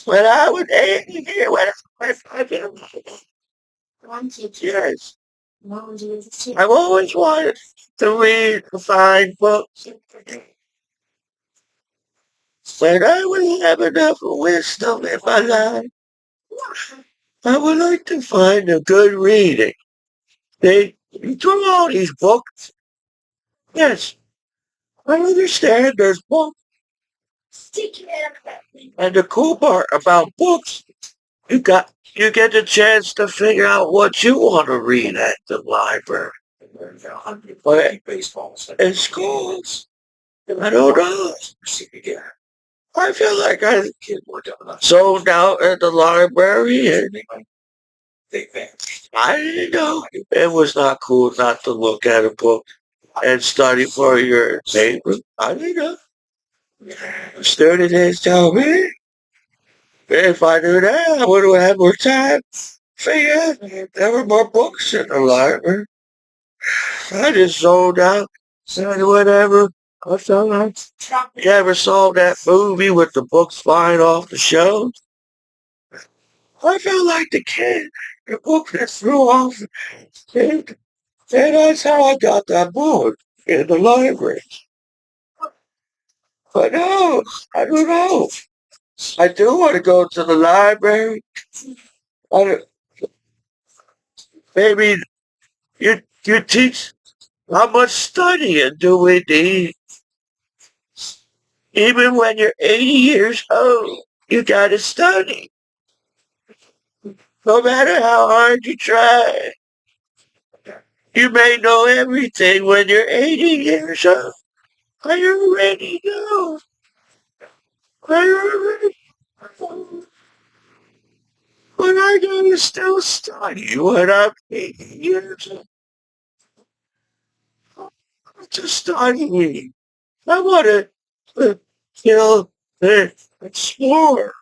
when I was 8 years, yes, I've always wanted to read the fine books. When I would have enough wisdom in my life, I would like to find a good reading. They throw all these books. Yes, I understand there's books. And the cool part about books, you get the chance to figure out what you want to read at the library. But in schools, I don't know. I feel like I zoned out at the library and I didn't know it was not cool not to look at a book and study for your paper. I didn't know. Students tell me if I knew that, I would have had more time. Figure out there were more books in the library. I just zoned out. Said whatever. I felt like you ever saw that movie with the books flying off the shelves? I felt like the kid, the book that flew off. And that's how I got that book in the library. But no, I don't know. I do want to go to the library. I don't, maybe you teach how much studying do we need? Even when you're 80 years old, you gotta study. No matter how hard you try, you may know everything when you're 80 years old. I already know. I already know. But I gotta still study when I'm 80 years old. To study. I wanna, you know, explore.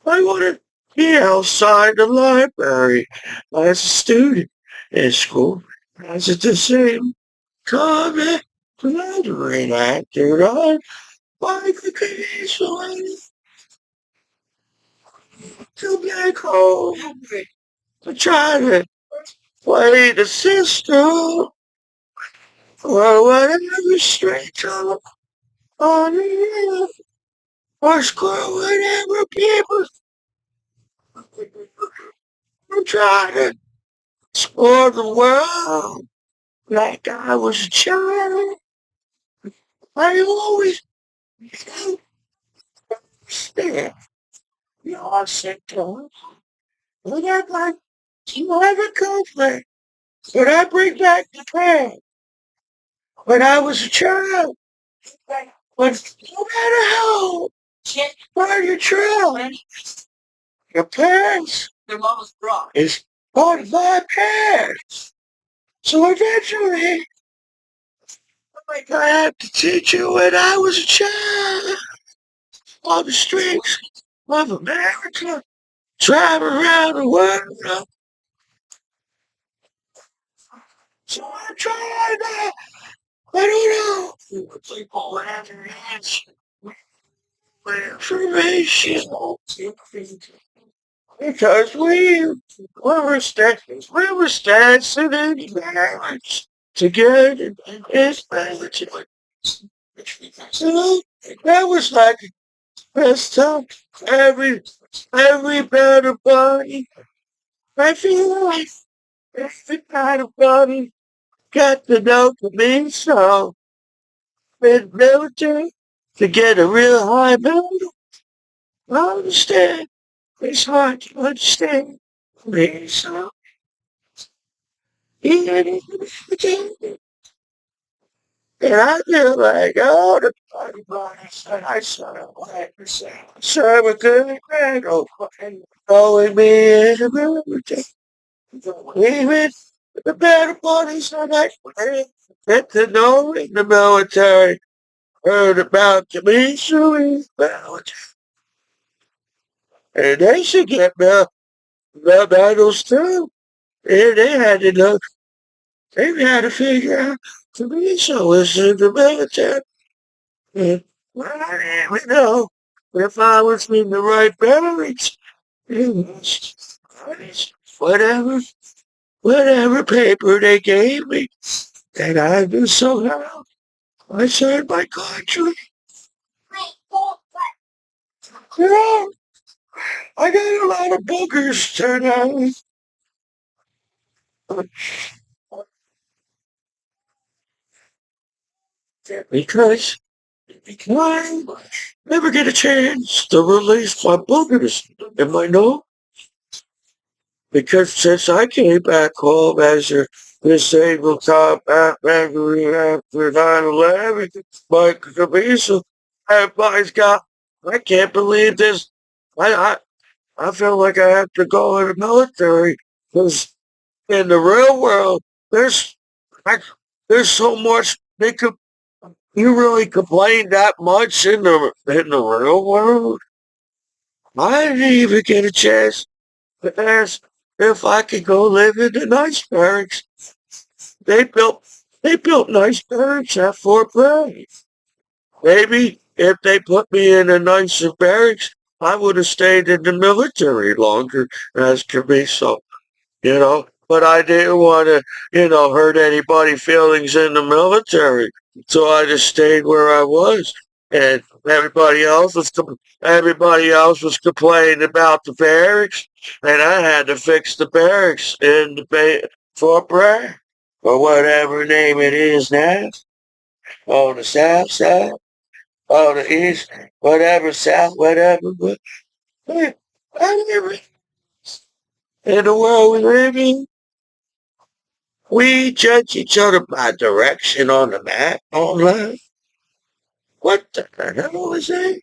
I want to be outside the library as a student in school. As it's the same comment library actor on like the Commiso to back home to try to play the system or whatever straight up on the air or screw whatever people are trying to explore the world like I was a child. I always stare. You know, I said to him, look at my never comfort. But I bring back the past when I was a child. But no matter how far you try, your parents is part of my past. So eventually, I have to teach you when I was a child on the streets of America, driving around the world. So I'm trying to, I don't know, information because we were dancing in marriage together in his marriage. So that was like the best time. Every better body. I feel like every better body got to know Commiso in military to get a real high medal. I understand. It's hard to understand. Commiso. And I feel like all the party bodies that I serve a good medal. Going me in the military. Even the better bodies that I get to know in the military. heard about Commiso and and they should get the medals too. And they had to know, they had to figure out Commiso was in the military. And I didn't even know if I was in the right barracks. Whatever, whatever paper they gave me, and I knew somehow I served my country. You know, I got a lot of boogers turned out because I never get a chance to release my boogers in my nose. Because since I came back home as a disabled cop after 9/11, my Commiso, everybody's got, I can't believe this. I, I feel like I have to go in the military because in the real world, there's, I, there's so much they could, you really complain that much in the real world? I didn't even get a chance to ask if I could go live in the nice barracks. They built they built nice barracks at Fort Bragg. Maybe if they put me in a nicer barracks, I would have stayed in the military longer as Commiso, you know. But I didn't want to, hurt anybody's feelings in the military. So I just stayed where I was. And everybody else was complaining about the barracks, and I had to fix the barracks in the Fort Bragg, or whatever name it is now, on the south side, on the east, whatever south, whatever. But hey, I never, in the world we live in, we judge each other by direction on the map online. What the hell is that?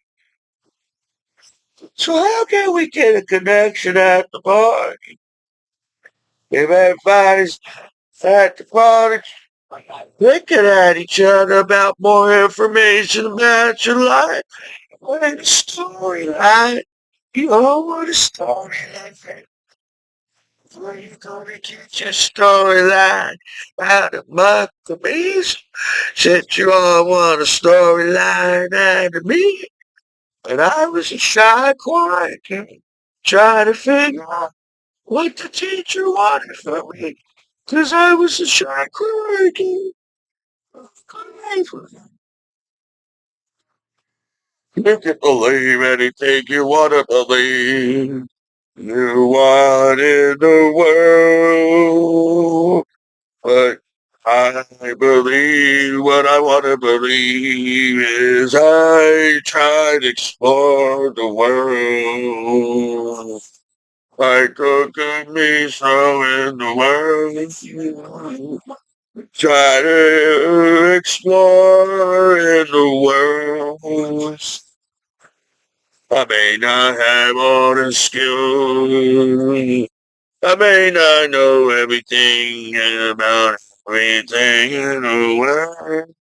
So how can we get a connection at the party? If everybody's at the party looking at each other about more information about your life, what a storyline. You all want a storyline. Where you gonna get your storyline out of my commish? Since you all want a storyline out of me, and I was a shy, quiet kid, trying to figure out what the teacher wanted from me. 'Cause I was a shy, quiet kid. You can believe anything you want to believe. You want in the world. But I believe what I want to believe is I try to explore the world. I cook me so in the world. Try to explore in the world. I may not have all the skills. I may not know everything about everything in the world,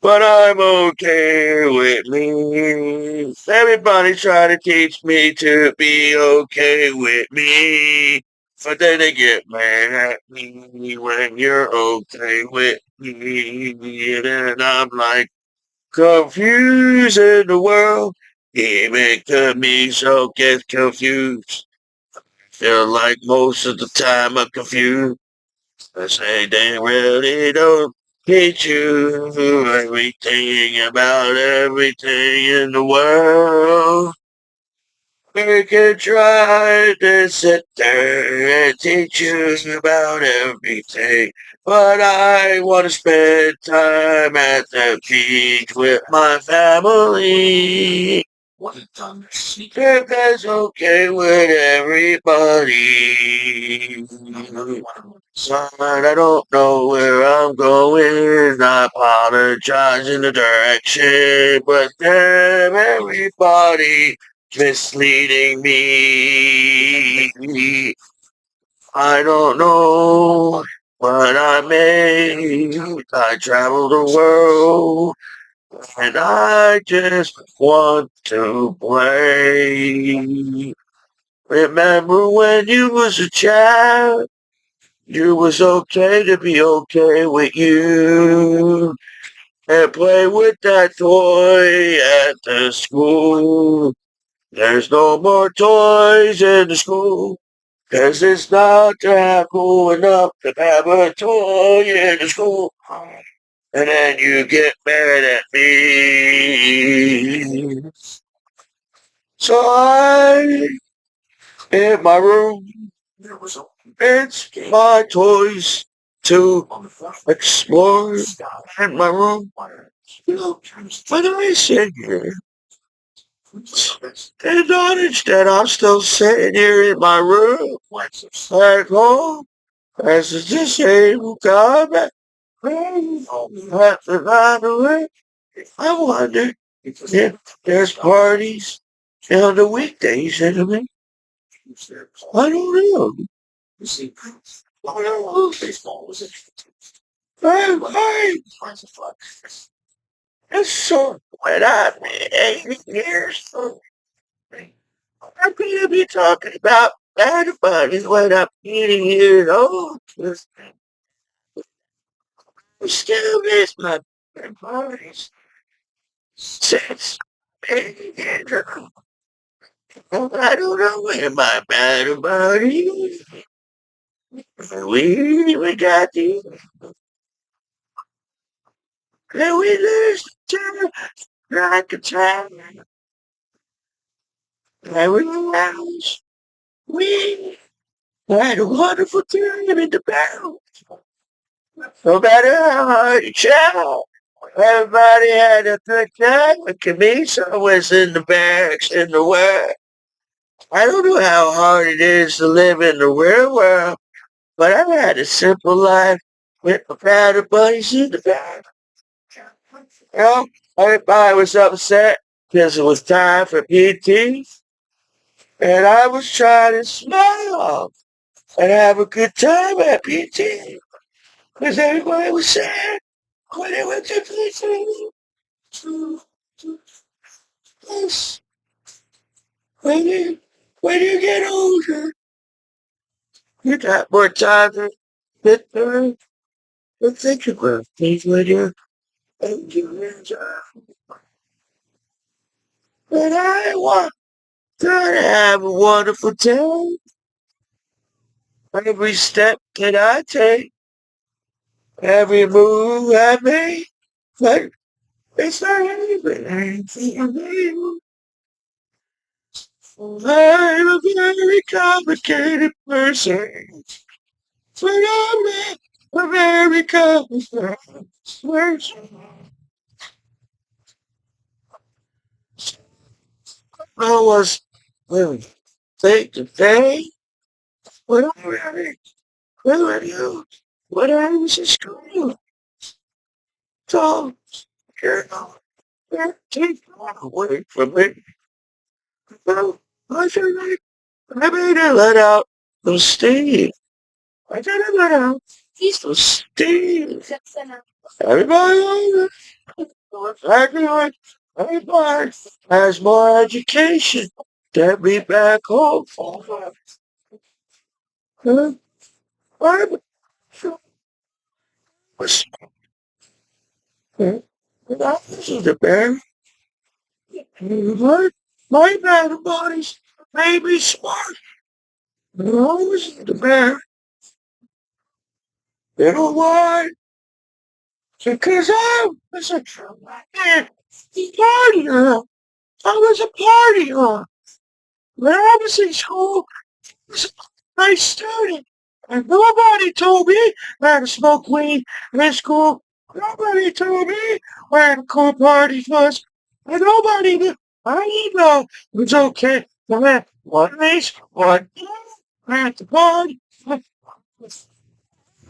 but I'm okay with me. Everybody try to teach me to be okay with me, but then they get mad at me when you're okay with me, and I'm like confused in the world. Even me so get confused. Feel like most of the time I'm confused. I say they really don't teach you everything about everything in the world. We can try to sit there and teach you about everything. But I want to spend time at the beach with my family. If that's okay with everybody. Son, I don't know where I'm going. I apologize in the direction, but damn everybody misleading me. I don't know what I made. I travel the world, and I just want to play. Remember when you was a child? You was okay to be okay with you. And play with that toy at the school. There's no more toys in the school. 'Cause it's not that cool enough to have a toy in the school. And then you get mad at me. So I, in my room, it's my toys to explore in my room. You know, when I sit here, and notice that I'm still sitting here in my room, at home, as a disabled guy, at the night away. I wonder if there's parties on the weekdays, anyway. I don't know. I don't know. Hey, it's so when I'm 80 years old. I'm gonna be talking about bad buddies when I'm 80 years old. I still miss my bad buddies since 80 years old. I don't know where my bad buddies. We got these, and we lose time like a time. I realize we had a wonderful time in the battle. No matter how hard you try, everybody had a good time. When Commiso was in the barracks in the world. I don't know how hard it is to live in the real world, but I've had a simple life with my battle buddies in the barracks. You know, everybody was upset because it was time for PT, and I was trying to smile and have a good time at PT because everybody was sad when they went to PT. Yes, when you when you get older, you got more time to sit there and think about things when you're 18 years old. But I want to have a wonderful time. Every step that I take, every move I make, but it's not anything I do. I'm a very complicated person, but I'm not a very complicated person. I was really think today when I really, when you, when I was in school, so you're not, take that away from me. Well, I feel like I made it let out some steam. I didn't let out some steam. Everybody exactly like everybody has more education than me back home. Huh? I was I was in the bear. But my battle bodies made me smart. I was in the bear. You know why? Because I was a man, partier. I was a partier. When I was in school, I was a nice student. And nobody told me how to smoke weed in school. Nobody told me where the cool parties was. And nobody knew. I didn't know it was okay to have one race, one at the party.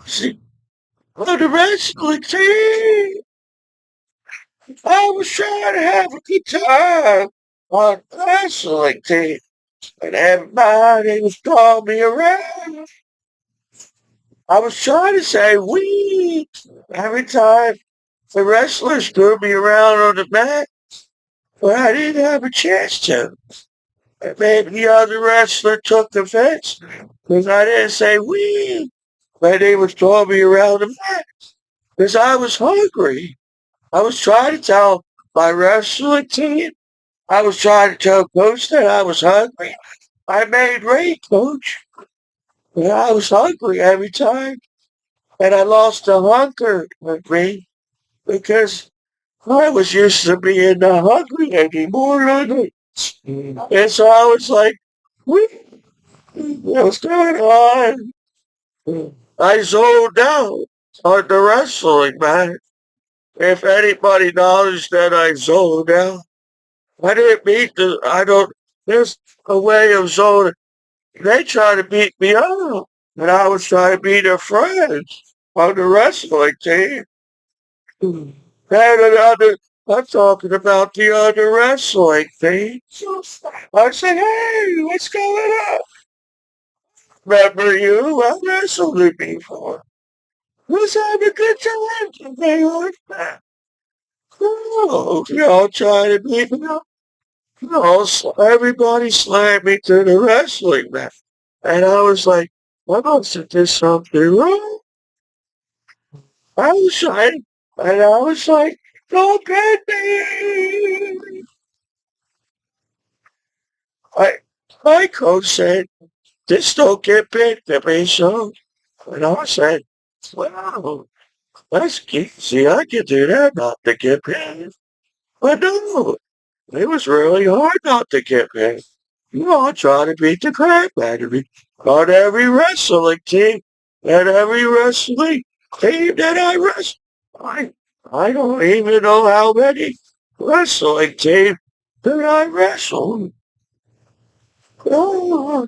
See, for the rest of the team, I was trying to have a good time on wrestling team. And everybody was throwing me around. I was trying to say wee every time the wrestlers threw me around on the mat, but I didn't have a chance to. And maybe the other wrestler took offense because I didn't say wee when they was throwing me around the mat because I was hungry. I was trying to tell my wrestling team, I was trying to tell Coach that I was hungry. I made weight, Coach, but I was hungry every time. And I lost the hunger with me because I was used to being not hungry anymore. And so I was like, what's going on? I zoned out on the wrestling, man. If anybody knows that I zoned out, I didn't mean to, there's a way of zoning. They try to beat me up, and I was trying to be their friends on the wrestling team. And another, I'm talking about the other wrestling team. I said, hey, what's going on? Remember you? I wrestled you before. Let's have a good time today like that. Oh, y'all trying to beat me up. No, everybody slammed me to the wrestling mat. And I was like, I must have did something wrong. I was like, and I was like, don't get me. I, my coach said, this don't get big to me, so. And I said, well, that's easy. I can do that not to get paid. But no, it was really hard not to get paid. You know, I try to beat the crap out of me on every wrestling team and every wrestling team that I wrestle. I, I don't even know how many wrestling teams that I wrestled. Oh,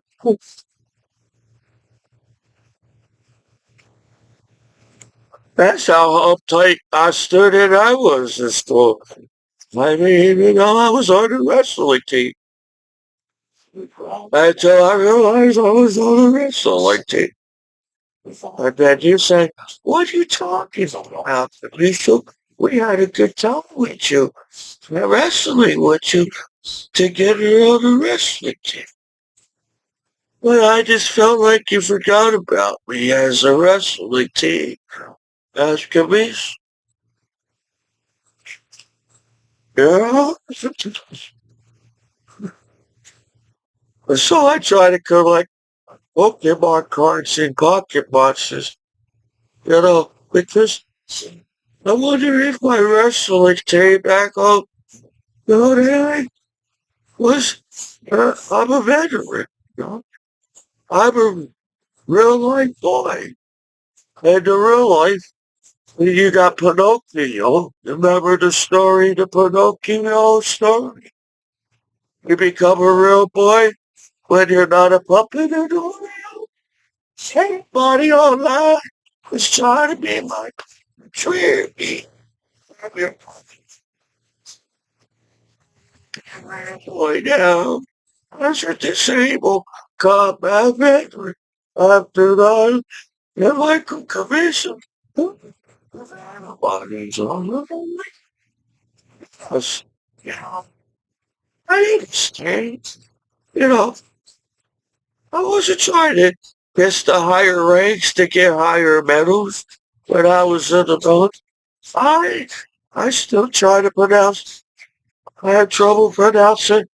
that's how uptight I stood and I was in school. I didn't even know I was on the wrestling team until I realized I was on the wrestling team. And then you say, what are you talking about, Commiso? We had a good time with you, wrestling with you, to get her on the wrestling team. But I just felt like you forgot about me as a wrestling team. As Commiso, yeah. So I try to collect Pokemon cards in pocket boxes, because I wonder if my wrestling team back home, they was, I'm a veteran, you know. I'm a real life boy. And the real life, you got Pinocchio. Remember the story, the Pinocchio story? You become a real boy when you're not a puppet anymore. Everybody online is trying to be my dream. I'm your boy now. As a disabled combat veteran after that, and like a commission. Bodies on the because, you know, I understand. You know, I wasn't trying to get the higher ranks to get higher medals when I was in the military. I, I still try to pronounce, I had trouble pronouncing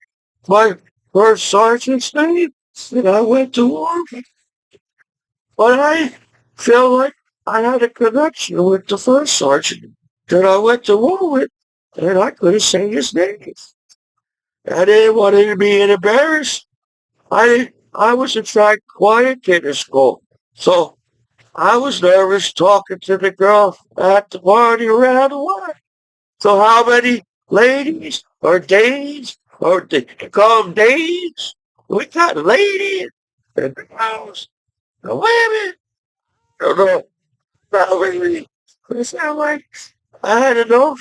my first sergeant's name that I went to war with. But I feel like I had a connection with the first sergeant that I went to war with, and I couldn't say his name. I didn't want him to be embarrassed. I was a shy, quiet kid in school, so I was nervous talking to the girl at the party around the water. So how many ladies or days or they call them days? We got ladies and girls, the women. No, no, not really. It's not like I had enough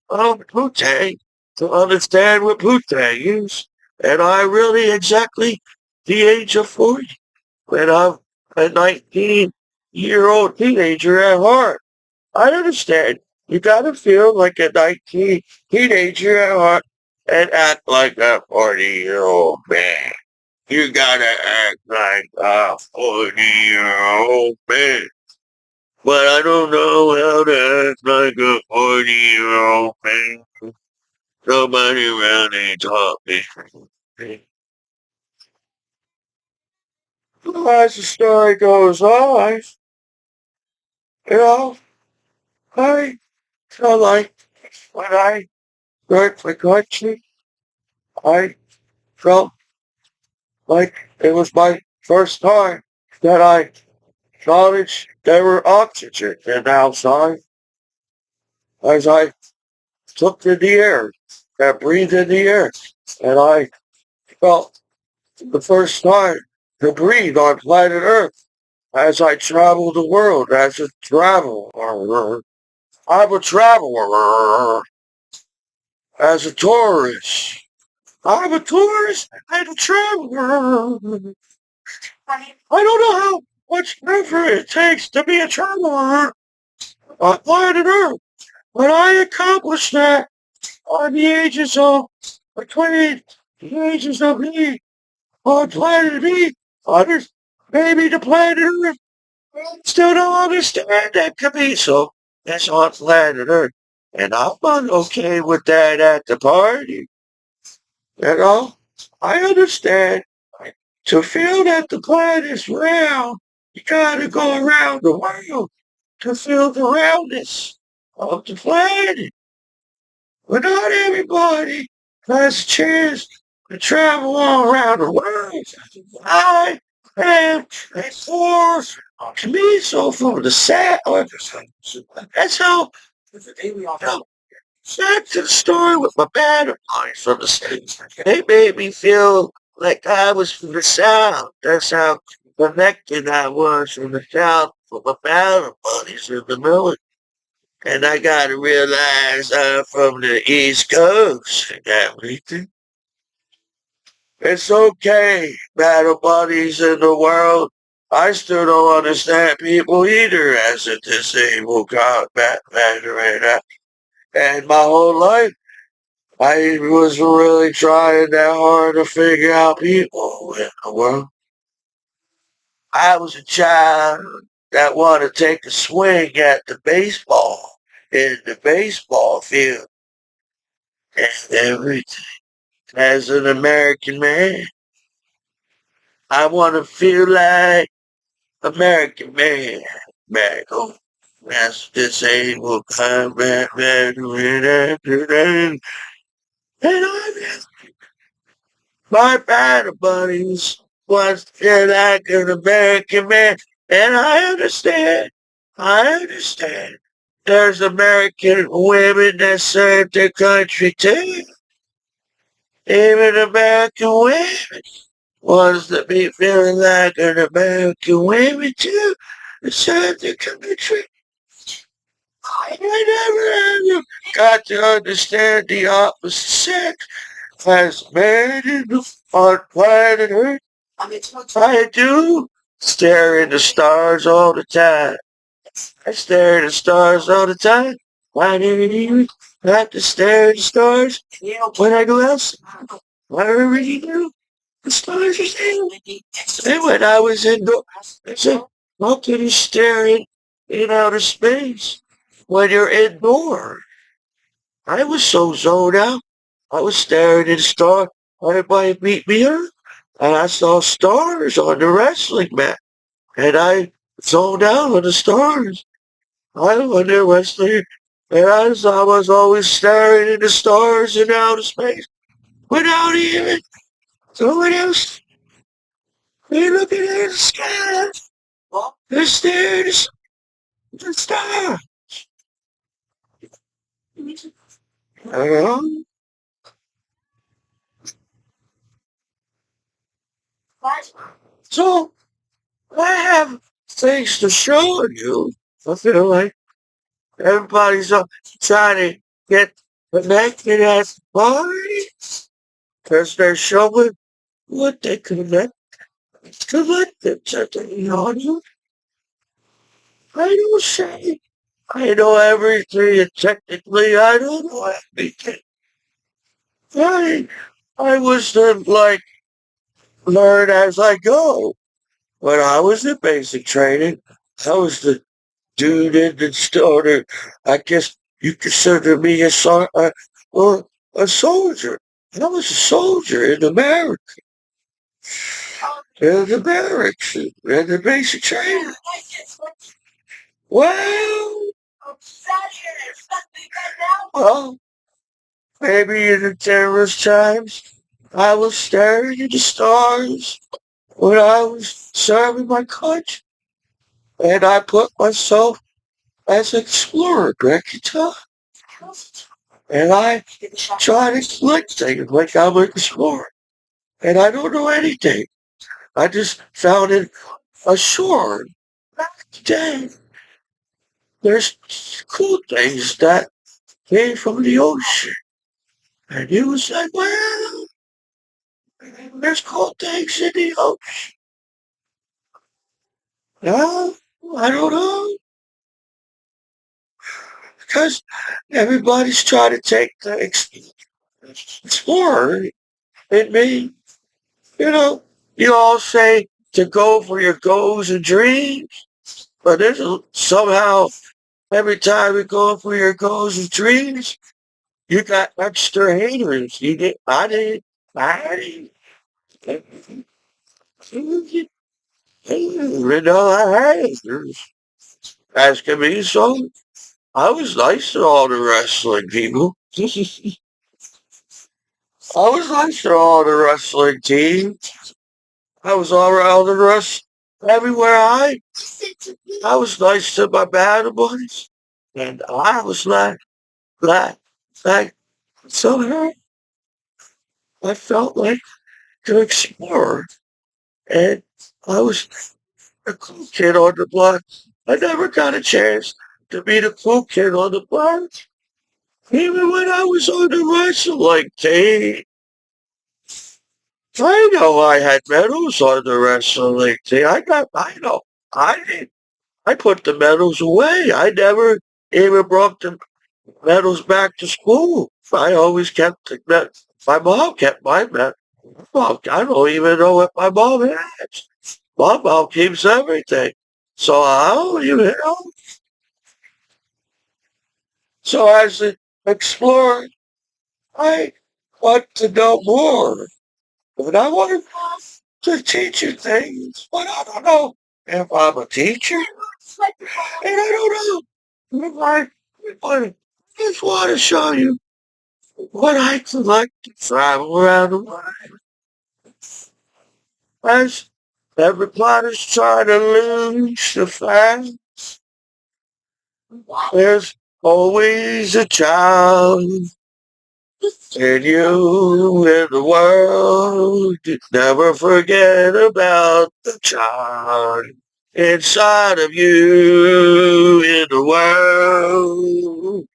Wu-Tang to understand what Wu-Tang is. And I really exactly the age of 40 when I'm at 19. 19-year-old teenager at heart. I understand. You gotta feel like a 19 teenager at heart and act like a 40-year-old man. You gotta act like a 40-year-old man. But I don't know how to act like a 40-year-old man. Nobody really taught me. As the story goes on, you know, I feel like when I worked for country, I felt like it was my first time that I acknowledged there were oxygen in the outside as I took in the air and breathed in the air. And I felt the first time to breathe on planet Earth as I travel the world as a traveler. I'm a traveler as a tourist. I'm a tourist and a traveler. I don't know how much effort it takes to be a traveler on planet Earth, but I accomplished that on the ages of between the ages of me on planet B. Others, maybe the planet Earth still don't understand that Commiso is on planet Earth. And I'm not okay with that at the party. You know, I understand. To feel that the planet is round, you gotta go around the world to feel the roundness of the planet. But not everybody has a chance to travel all around the world. I am a poor Commiso from the south. That's how, back to the story with my bad advice from the States. They made me feel like I was from the South. That's how connected I was from the South with my battle buddies in the military. And I gotta realize I'm from the East Coast. It's okay, battle buddies in the world. I still don't understand people either as a disabled combat veteran. And my whole life, I was really trying that hard to figure out people in the world. I was a child that wanted to take a swing at the baseball in the baseball field and everything. As an American man, I want to feel like American man back home. As disabled combat veteran after that. And I my battle buddies was just like an American man. And I understand. I understand. There's American women that serve their country too. Even American women wants to be feeling like an American women too. That serve their country. I never got to understand the opposite sex as man in the on planet Earth. I do stare at the stars all the time. I stare at the stars all the time. Why didn't you have to stare at the stars when I go outside? Why already do? The stars are there. And when I was indoors, I said, how can you stare in outer space when you're indoors? I was so zoned out. I was staring at the star. Everybody beat me up. And I saw stars on the wrestling mat. And I zoned out on the stars. I was there wrestling. And I was always staring at the stars in outer space without even someone else. You're looking at the sky. The stars. The star. Uh, so I have things to show you. I feel like everybody's trying to get connected at the party because they're showing what they connected to the audience. I don't say I know everything, and technically I don't know everything. I, I was to, like, learn as I go. When I was in basic training, I was the dude in the stoner. I guess you consider me or a soldier. I was a soldier in the barracks, in the basic training. Well, well, maybe in the terrorist times, I was staring at the stars when I was serving my country, and I put myself as an explorer, Becky. And I try to collect things like I'm an explorer. And I don't know anything. I just found it ashore. Today, there's cool things that came from the ocean. And he was like, well, there's cool things in the ocean. No, I don't know. Because everybody's trying to take the explorer in me. You know, you all say to go for your goals and dreams, but somehow every time you go for your goals and dreams, you got extra haters. I didn't, haters. As Commiso, I was nice to all the wrestling people. I was nice to all the wrestling team. I was all around the rest everywhere I was nice to my battle buddies. And I was like, like, so happy. I felt like an explorer. And I was a cool kid on the block. I never got a chance to be the cool kid on the block. Even when I was on the wrestling team. I know I had medals on the wrestling team. I know. I did. I put the medals away. I never even brought the medals back to school. I always kept the medals. My mom kept my medals. Well, I don't even know what my mom has. My mom keeps everything. So I don't even know. So as an explorer, I want to know more. But I want to teach you things. But I don't know if I'm a teacher. And I don't know if I just want to show you what I like to travel around the world. As everybody's trying to lose the fact there's always a child in you in the world. Never forget about the child inside of you in the world.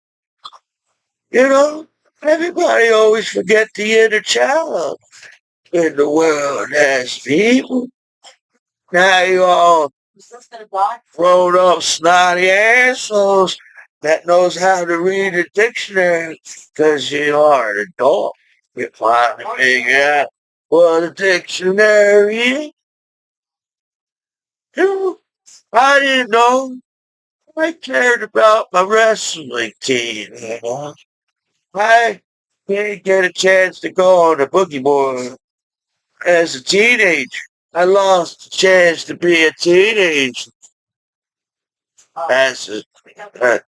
You know, everybody always forget the inner child in the world as people. Now you all grown up snotty assholes that knows how to read a dictionary because you are an adult. You finally figure out what a dictionary is. You I didn't know. I cared about my wrestling team. I didn't get a chance to go on the boogie board as a teenager. I lost the chance to be a teenager as a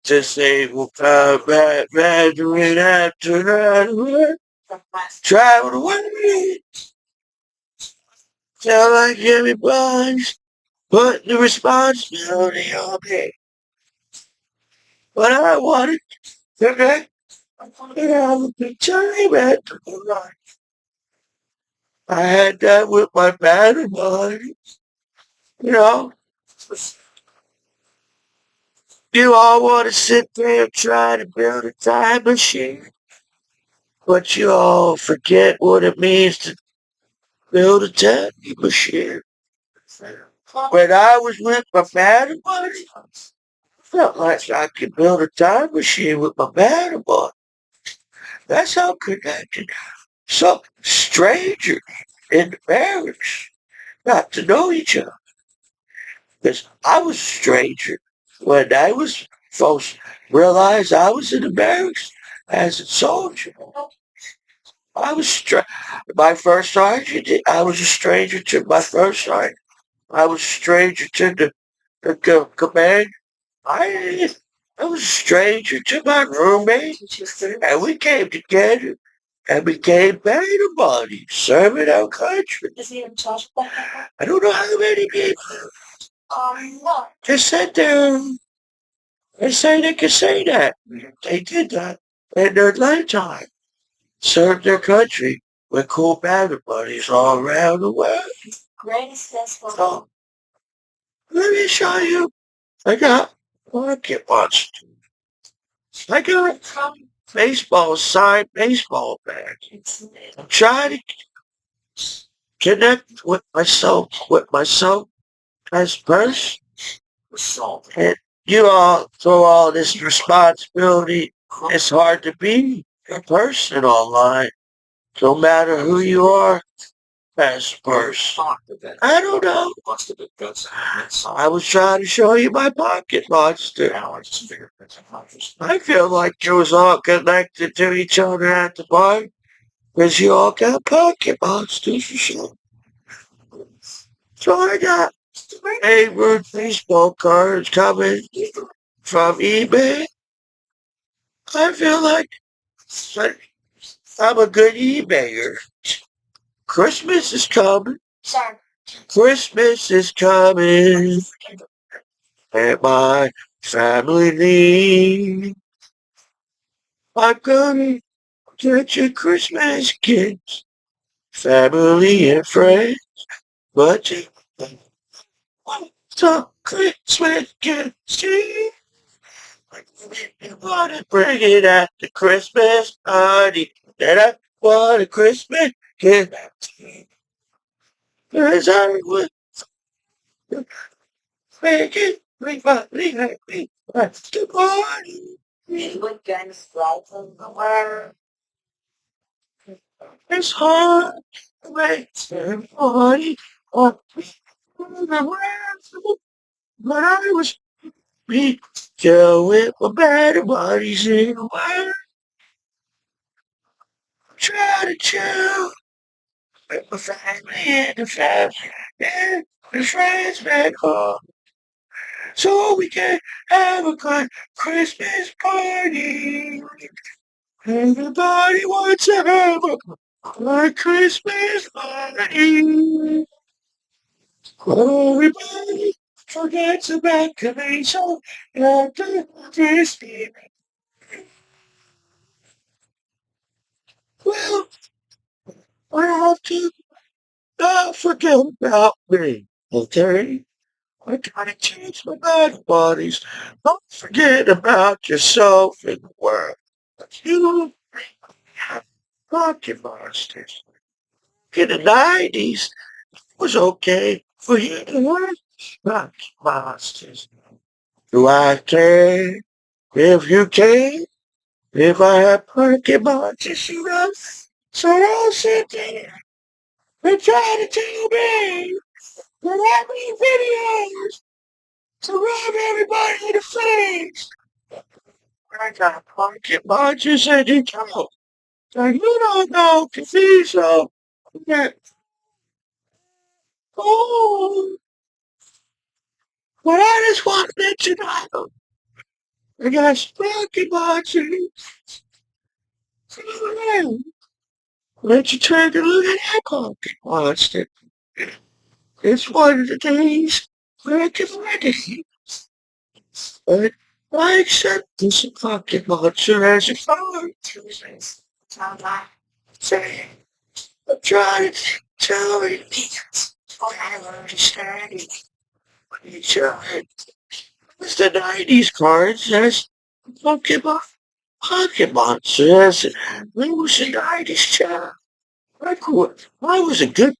disabled combat veteran after that traveled away. Felt like everybody's putting the responsibility on me. But I wanted to get have a good time at the bar. I had that with my battle buddy. You know, you all want to sit there and try to build a time machine, but you all forget what it means to build a time machine. When I was with my battle buddy, Felt like I could build a time machine with my battle boy. That's how connected some strangers in the barracks got to know each other. Because I was a stranger when I was folks realized I was in the barracks as a soldier. I was my first sergeant. I was a stranger to my first sergeant. I was a stranger to the command. I I was a stranger to my roommate, and we came together and became battle buddies, serving our country. I don't know how many people just sit there and say they can say that. They did that in their lifetime. Served their country with cool battle buddies all around the world. So, let me show you. I got pocket watch. I got signed baseball bat. I'm trying to connect with myself as a person. And you all throw all this responsibility. It's hard to be a person online, no matter who you are as a person. I don't know. I was trying to show you my pocket monster. I feel like you was all connected to each other at the bar, because you all got pocket monsters for sure. So I got favorite baseball cards coming from eBay. I feel like I'm a good eBayer. Christmas is coming. Christmas is coming. And my family needs. I'm gonna get you Christmas gifts, family and friends. But you want some Christmas gifts. You wanna bring it at the Christmas party. That I want a Christmas gift. Cause I would make it make my happy. That's the party. It's hard to make everybody on the world. But I was me still with my better buddies in the world. Try to chill with my family and the family and the friends back home. So we can have a good Christmas party. Everybody wants to have a good Christmas party. Everybody forgets about Commiso after Christmas. Well, I have to not forget about me, okay? I gotta change my bad bodies. Don't forget about yourself in the world. You have pocket monsters. In the 90s, it was okay for you to have pocket monsters. Do I care if you care? If I have pocket monsters, you know? So don't sit there and try to tell me that I make videos to rub everybody in the face. I got pocket monsters and you don't. And you don't know Commiso. That, oh, but I just want to let you know. I got pocket monsters. Let you take a look at that pocket monster. It's one of the days where I can find it. But I accept this pocket monster as a father. Say, I'm trying to tell you. I don't understand it. It's it's the 90s cards. That's Pokemon. Pokemon says it was the 90s child. I was a good.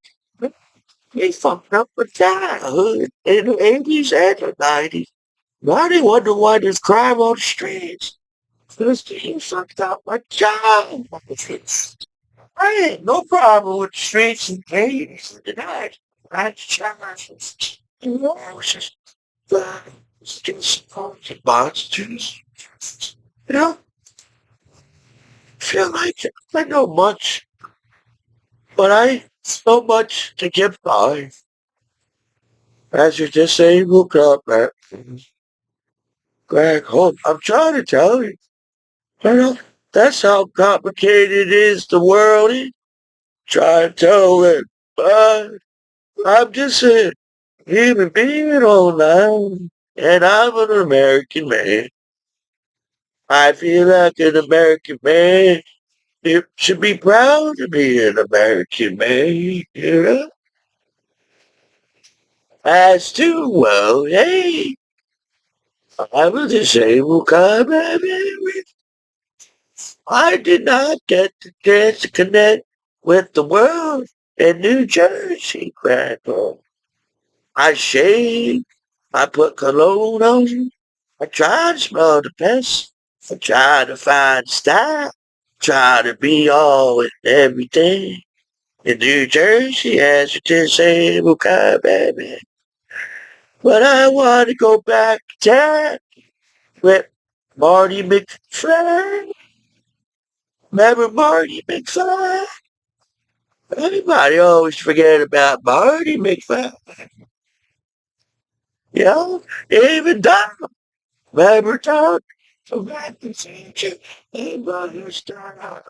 He fucked up with that in the 80s and the 90s. Now they wonder why there's crime on the streets. Because you sucked out my job. I ain't no problem with the streets and ladies and that. That's charges. You know, it's just monsters. You know, feel like I know much, but I so much to get by. As you just say, woke up, man. Back home. I'm trying to tell you. You know, that's how complicated it is, the world is. Try to tell it, but I'm just a human being online, and I'm an American man. I feel like an American man. You should be proud to be an American man, you know? As to, well, hey, I was disabled combat. I did not get the chance to connect with the world in New Jersey, Grandpa. I shaved. I put cologne on. I tried to smell the best. I tried to find style. Try to be all and everything. In New Jersey as a disabled combat man. But I want to go back to time with Marty McFly. Remember Marty McFly? Everybody always forget about Marty McFly. You know, even Don. Remember Don? Forgot to see you. Everybody start out.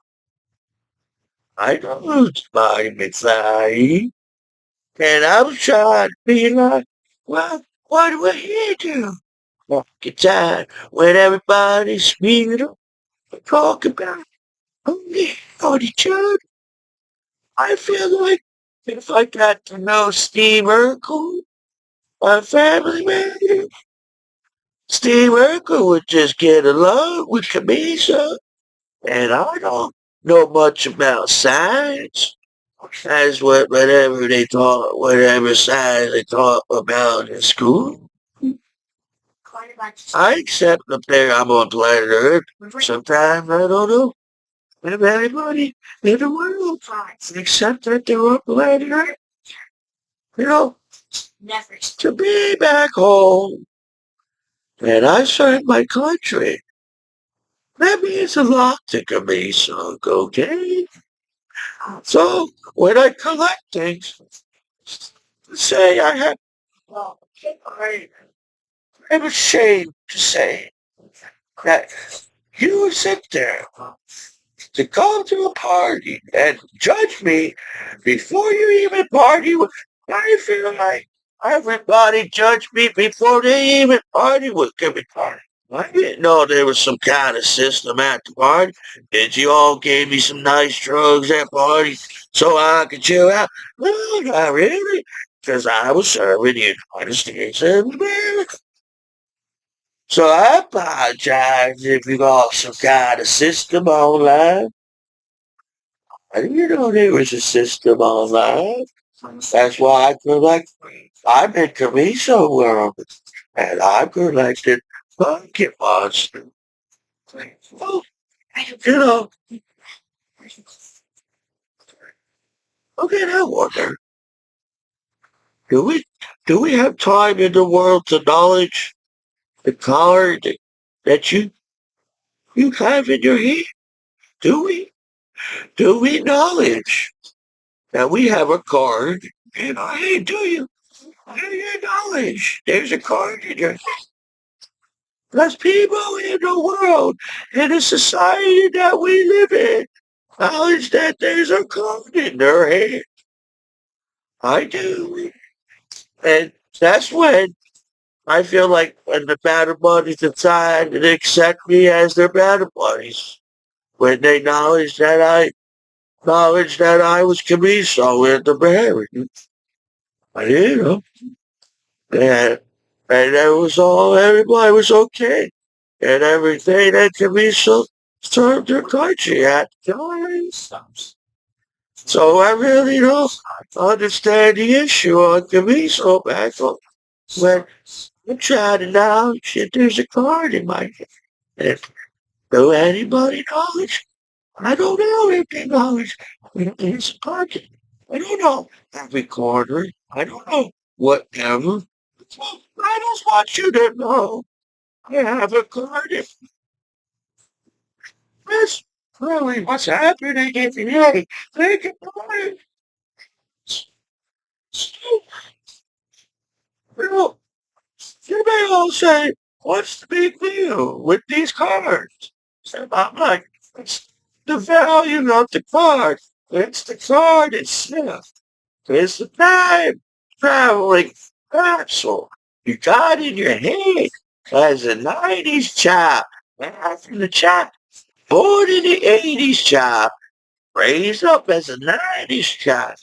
I know who's Marty McFly. And I was trying to be like, well, what do we do? Walking time when everybody's speaking up, talk about only on each other. I feel like if I got to know Steve Urkel, my family man, Steve Urkel would just get along with Commiso. And I don't know much about science. That's whatever they taught, whatever science they taught about in school. I accept up there I'm on planet Earth. Sometimes I don't know if anybody in the world except that they're on planet Earth. You know, to be back home and I serve my country. That means a lot to me, so okay? So when I collect things, say I have, well, I'm ashamed to say that you sit there to go to a party and judge me before you even party with. I feel like everybody judged me before they even party with me. I didn't know there was some kind of system at the party. Did you all gave me some nice drugs at party so I could chill out? No, not really. Because I was serving the United States of America. So I apologize if you got some kind of system online. I didn't know there was a system online. That's why I collect. I'm in Commiso world, and I collected Pocket Monster. Well, you know, okay, I wonder, do we do we have time in the world to acknowledge the card that you have in your hand? Do we? Do we acknowledge that we have a card in our hand? Do you? Do you acknowledge there's a card in your. There's people in the world, in the society that we live in, knowledge that there's a card in their hand. I do. And that's when I feel like when the battle buddies decide to accept me as their battle buddies. When they acknowledge that I was Commiso in the marriage. I did, and it was all, everybody was okay. And everything that Commiso served their country at times. So I really don't understand the issue on Commiso back home. Well, I'm trying to now. Shit, there's a card in my hand. Do anybody knows? I don't know if they knows. There's a card. I don't know every quarter. I don't know whatever. Well, I just want you to know. I have a card. That's really what's happening in the day. Think about it. You know, you may all say, what's the big deal with these cards? So I'm like, it's the value of the card. It's the card itself. It's the time traveling capsule you got in your head as a 90s child. From the child, born in the 80s child, raised up as a 90s child.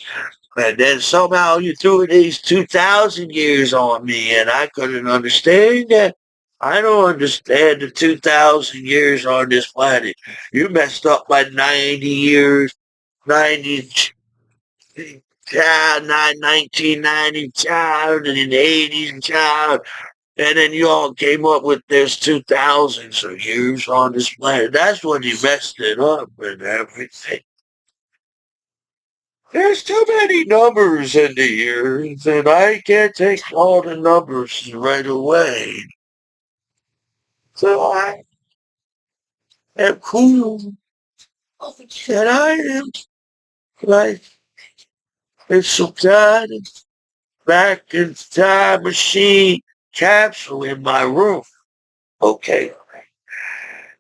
And then somehow you threw these 2,000 years on me, and I couldn't understand that. I don't understand the 2,000 years on this planet. You messed up my 90 years, 90 child, 1990 child, and in the 80s child. And then you all came up with there's 2,000 of years on this planet. That's when you messed it up and everything. There's too many numbers in the years, and I can't take all the numbers right away. So I am cool, and I am like, it's some kind of back in time machine capsule in my room. Okay.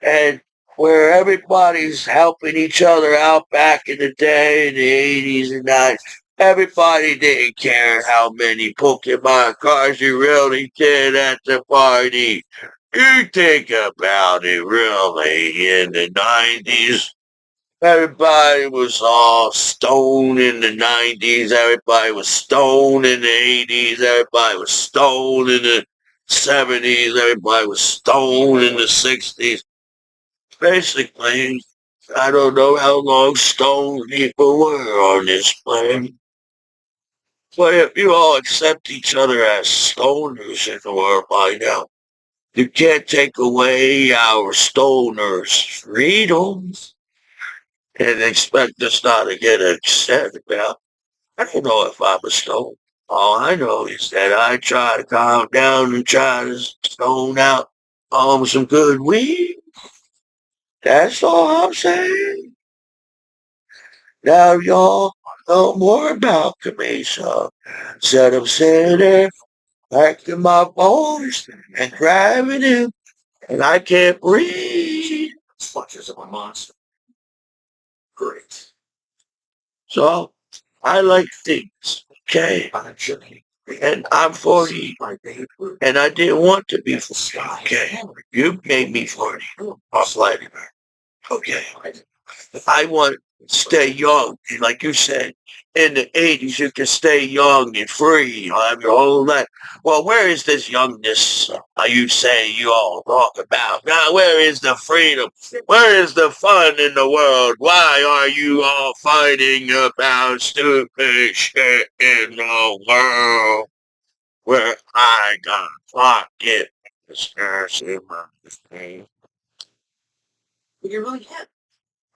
And where everybody's helping each other out back in the day in the 80s and 90s. Everybody didn't care how many Pokemon cards you really did at the party. You think about it really in the 90s. Everybody was all stoned in the 90s. Everybody was stoned in the 80s. Everybody was stoned in the 70s. Everybody was stoned in the 60s. Basically, I don't know how long stoned people were on this planet. But if you all accept each other as stoners in the world by now, you can't take away our stoners' freedoms and expect us not to get upset about. I don't know if I'm a stone. All I know is that I try to calm down and try to stone out some good weed. That's all I'm saying. Now y'all know more about Commiso. Instead of sitting there packing my bones and grabbing him, and I can't breathe. Clutches of a monster. Great. So I like things, okay? And I'm 40, and I didn't want to be 40, okay? You made me 40. Off later. Okay. I want to stay young. Like you said, in the 80s, you can stay young and free. You'll have your whole life. Well, where is this youngness you say you all talk about? Now, where is the freedom? Where is the fun in the world? Why are you all fighting about stupid shit in the world where I got pocket stairs in my face? You really have.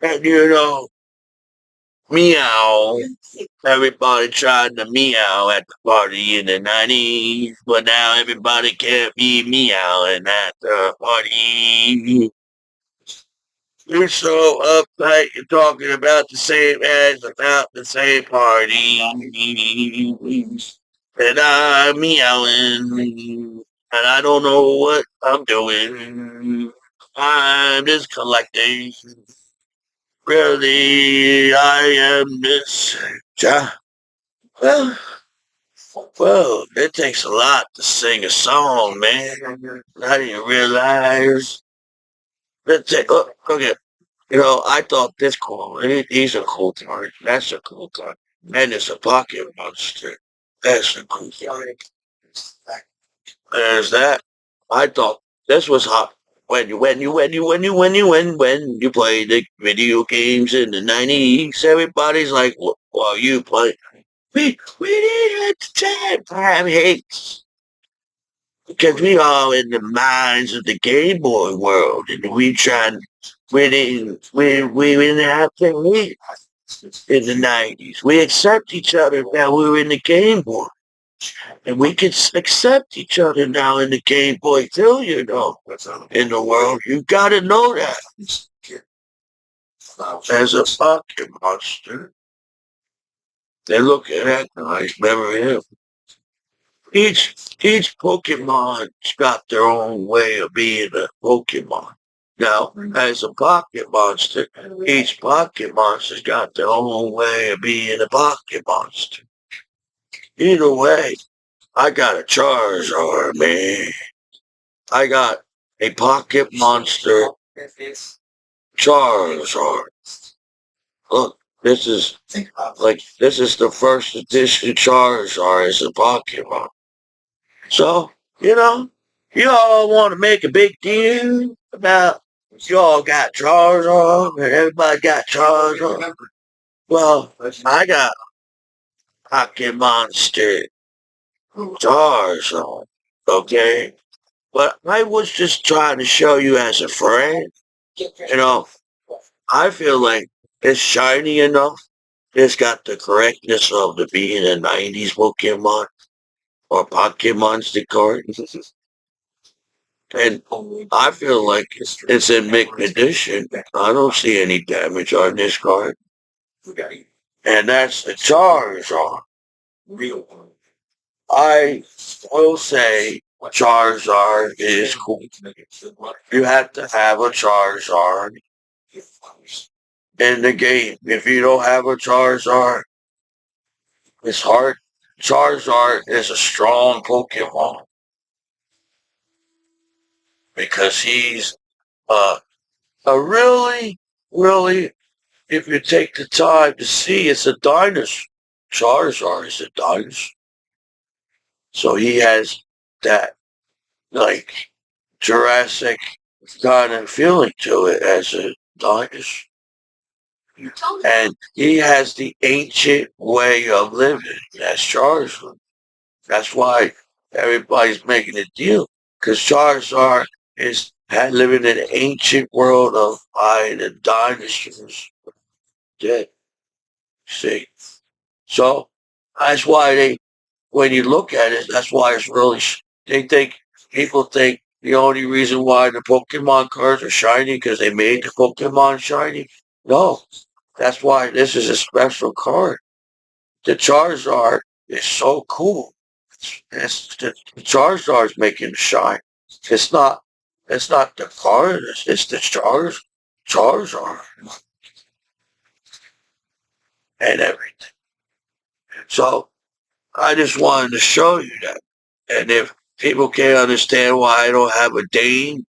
And you know, meow. Everybody tried to meow at the party in the 90s, but now everybody can't be meowing at the party. You're so uptight, you're talking about the same as about the same party. And I'm meowing, and I don't know what I'm doing. I'm just collecting. Really, I am this. Well, well, it takes a lot to sing a song, man. I didn't realize. Look, okay. You know, I thought this cool. These are cool cards. That's a cool card. And it's a pocket monster. That's a cool card. There's that. I thought this was hot. When you play the video games in the 90s, everybody's like, well, you play. We didn't have the time, hates. because we are in the minds of the Game Boy world, and we didn't have to hate in the 90s. We accept each other now. We're in the Game Boy, and we can accept each other now in the Game Boy too. In the world, you gotta know that as a fucking monster. They look at that nice. Remember him? Each Pokemon's got their own way of being a Pokemon. Now, as a pocket monster, each pocket monster's got their own way of being a pocket monster. Either way, I got a Charizard, man. I got a pocket monster Charizard. Look, this is the first edition Charizard as a Pokemon. So, you know, you all want to make a big deal about you all got Charizard and everybody got Charizard. Well, I got Pocket Monster Charizard, okay? But I was just trying to show you as a friend, you know, I feel like it's shiny enough. It's got the correctness of the being a 90s Pokemon or Pokemon's card. And I feel like it's in mint condition. I don't see any damage on this card. And that's the Charizard. I will say Charizard is cool. You have to have a Charizard in the game. If you don't have a Charizard, it's hard. Charizard is a strong Pokemon because he's uh, a really, if you take the time to see, it's a dinosaur. Charizard is a dinosaur. So he has that, like, Jurassic kind of feeling to it as a dinosaur. And he has the ancient way of living. That's Charizard. That's why everybody's making a deal. Because Charizard is living in an ancient world of the dinosaurs. Dead. See? So that's why when you look at it, that's why it's really, people think the only reason why the Pokemon cards are shiny because they made the Pokemon shiny. No, that's why this is a special card. The Charizard is so cool. The Charizard's making it shine. It's not, it's not the card, it's the Charizard and everything. So I just wanted to show you that. And if people can't understand why I don't have a Dane,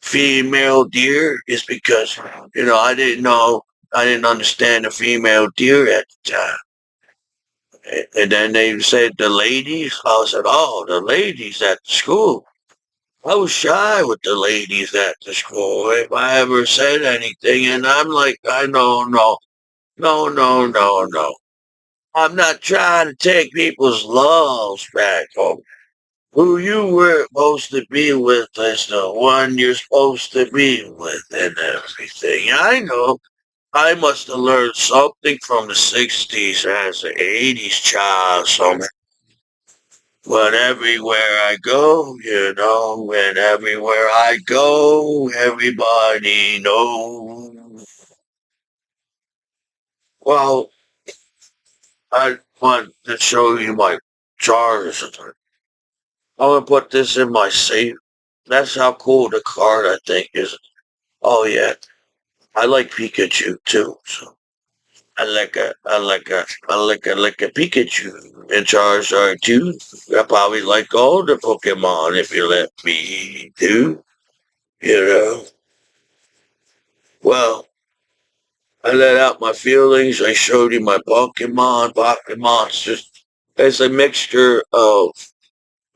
female deer, is because, I didn't understand the female deer at the time. And then they said the ladies. I said, oh, the ladies at the school. I was shy with the ladies at the school if I ever said anything. And I'm like, I know, no, no, no, no, no. I'm not trying to take people's loves back home. Who you were supposed to be with is the one you're supposed to be with and everything. I know. I must have learned something from the 60s as an 80s child. So, but everywhere I go, and everywhere I go, everybody knows. Well, I want to show you my jars. I'm gonna put this in my safe. That's how cool the card I think is. Oh yeah, I like Pikachu too. So I like a Pikachu and Charizard too. I probably like all the Pokemon if you let me do. You know. Well, I let out my feelings. I showed you my Pocket Monsters. It's a mixture of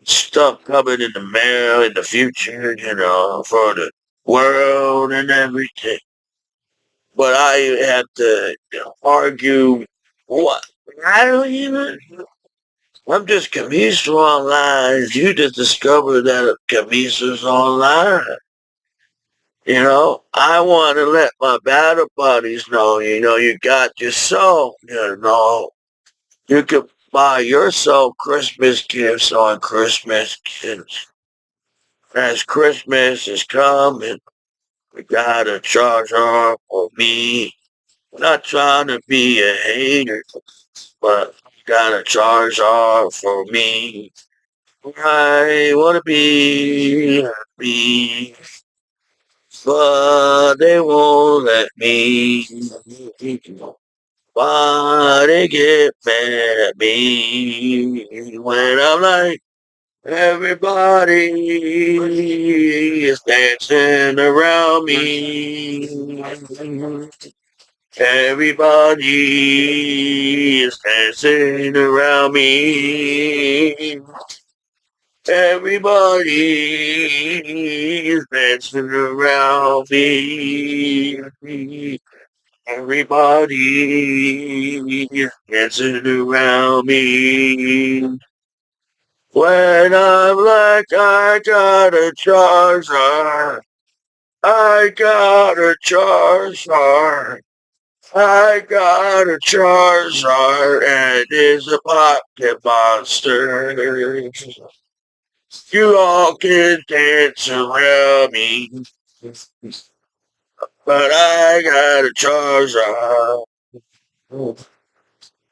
stuff coming in the mail in the future, for the world and everything. But I had to argue what? I don't even. I'm just Commiso online. You just discovered that Commiso's online. I want to let my battle buddies know, you got yourself, you could buy yourself Christmas gifts on Christmas gifts. As Christmas is coming, we got a charger for me. Not trying to be a hater, but got a charger for me. I wanna be happy, but they won't let me. Why they get mad at me when I'm like, everybody is dancing around me. Everybody is dancing around me. Everybody is dancing around me. Everybody is dancing around me. When I'm like, I got a Charizard. I got a Charizard. I got a Charizard and it's a pocket monster. You all can dance around me, but I got a Charizard.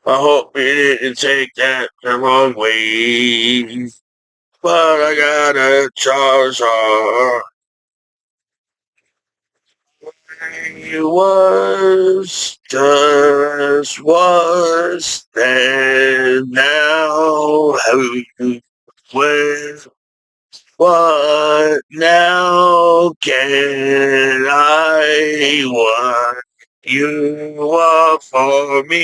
I hope you didn't take that the wrong way, but I got a Charizard. It was just was then now. When what now can I want you are for me?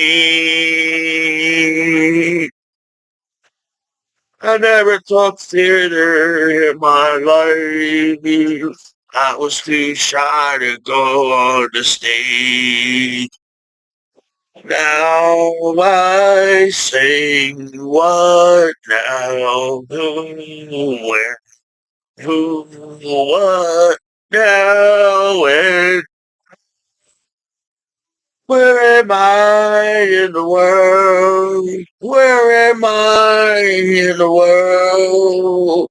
I never taught theater in my life. I was too shy to go on the stage. Now I sing what now? Where? Who? What now? And where am I in the world? Where am I in the world?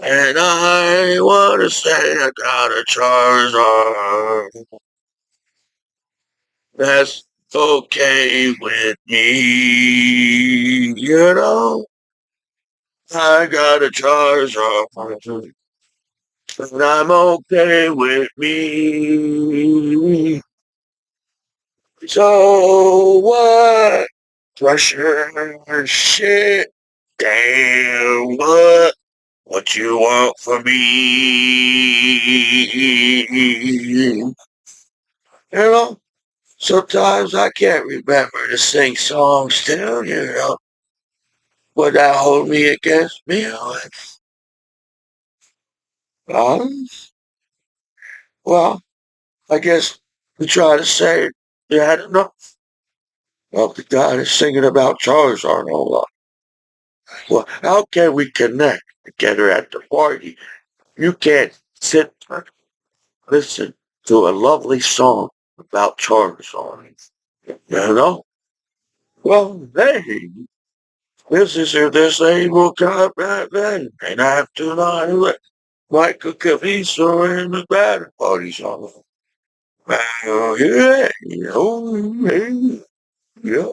And I want to say I got a Charizard. That's okay with me. I got a Charizard. And I'm okay with me. So what? Pressure, shit, damn, what? What you want from me? Sometimes I can't remember to sing songs still, would that hold me against me? Um, well, I guess we try to say, yeah, I don't know. Well, the guy is singing about Charizard a lot. Well, how can we connect together at the party? You can't sit and listen to a lovely song about Charizard. You know? Well, hey, this is your disabled combat man, and I have to not let Michael Commiso and the battle parties on. Well, yeah, hey, yeah.